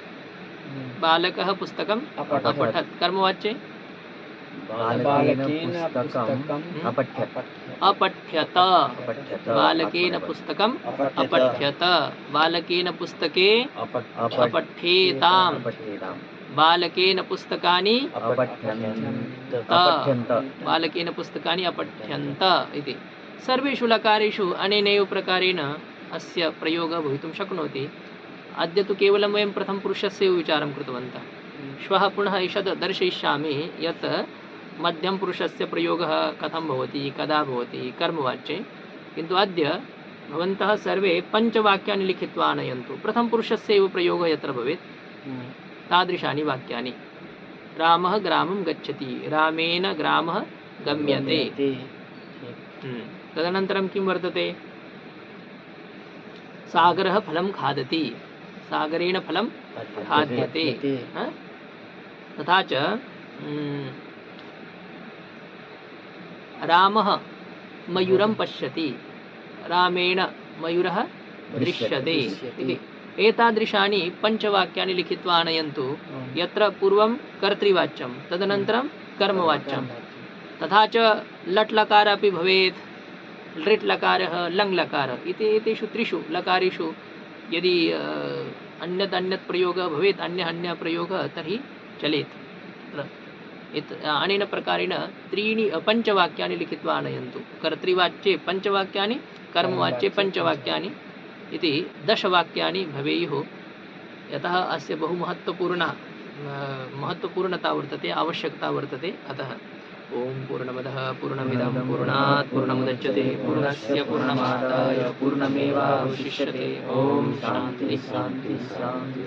Speaker 1: बालकः पुस्तकम् अपठत् कर्मवाच्ये
Speaker 2: बालकेन पुस्तकम् अपठ्यत
Speaker 1: अपठ्यत बालकेन पुस्तकम् अपठ्यत बालकेन पुस्तके अपठ्येताम् बालकेन पुस्तकानि
Speaker 2: अपठ्यन्त
Speaker 1: बालकेन पुस्तकानि अपठ्यन्त इति सर्वेषु लकारेषु अनेनैव प्रकारेण अस्य प्रयोगः भवितुं शक्नोति। अद्य तु केवलं वयं प्रथमपुरुषस्य विचारं कृतवन्तः। श्वः पुनः ईषद् दर्शयिष्यामि यत् मध्यमपुरुषस्य प्रयोगः कथं भवति कदा भवति कर्मवाच्ये। किन्तु अद्य भवन्तः सर्वे पञ्चवाक्यानि लिखित्वा आनयन्तु। प्रथमपुरुषस्य एव प्रयोगः यत्र भवेत् तादृशानि वाक्यानि। रामः ग्रामं गच्छति रामेण ग्रामः गम्यते। तदनन्तरं किं वर्तते सागरः फलं खादति सागरेण फलं खाद्यते। तथा च रामः मयूरं पश्यति रामेण मयूरः दृश्यते इति एतादृशानि पञ्चवाक्यानि लिखित्वा आनयन्तु यत्र पूर्वं कर्तृवाच्यं तदनन्तरं कर्मवाच्यं। तथा च लट् लकारः अपि भवेत् लृट् लकारः लङ् लकारः इति एतेषु त्रिषु लकारेषु यदि अन्यत् प्रयोगः भवेत् अन्यः प्रयोगः तर्हि चलेत्। अनेन प्रकारेण त्रीणि पञ्चवाक्यानि लिखित्वा आनयन्तु। कर्तृवाच्ये पञ्चवाक्यानि कर्मवाच्ये पञ्चवाक्यानि इति 10 वाक्यानि भवेयुः। यतः अस्य बहु महत्त्वपूर्णता वर्तते आवश्यकता वर्तते। अतः ओम पूर्णमदः पूर्णमिदं पूर्णात् पूर्णमुदच्यते पूर्णस्य पूर्णमादाय पूर्णमेवावशिष्यते। ओम शान्ति शान्ति शान्ति।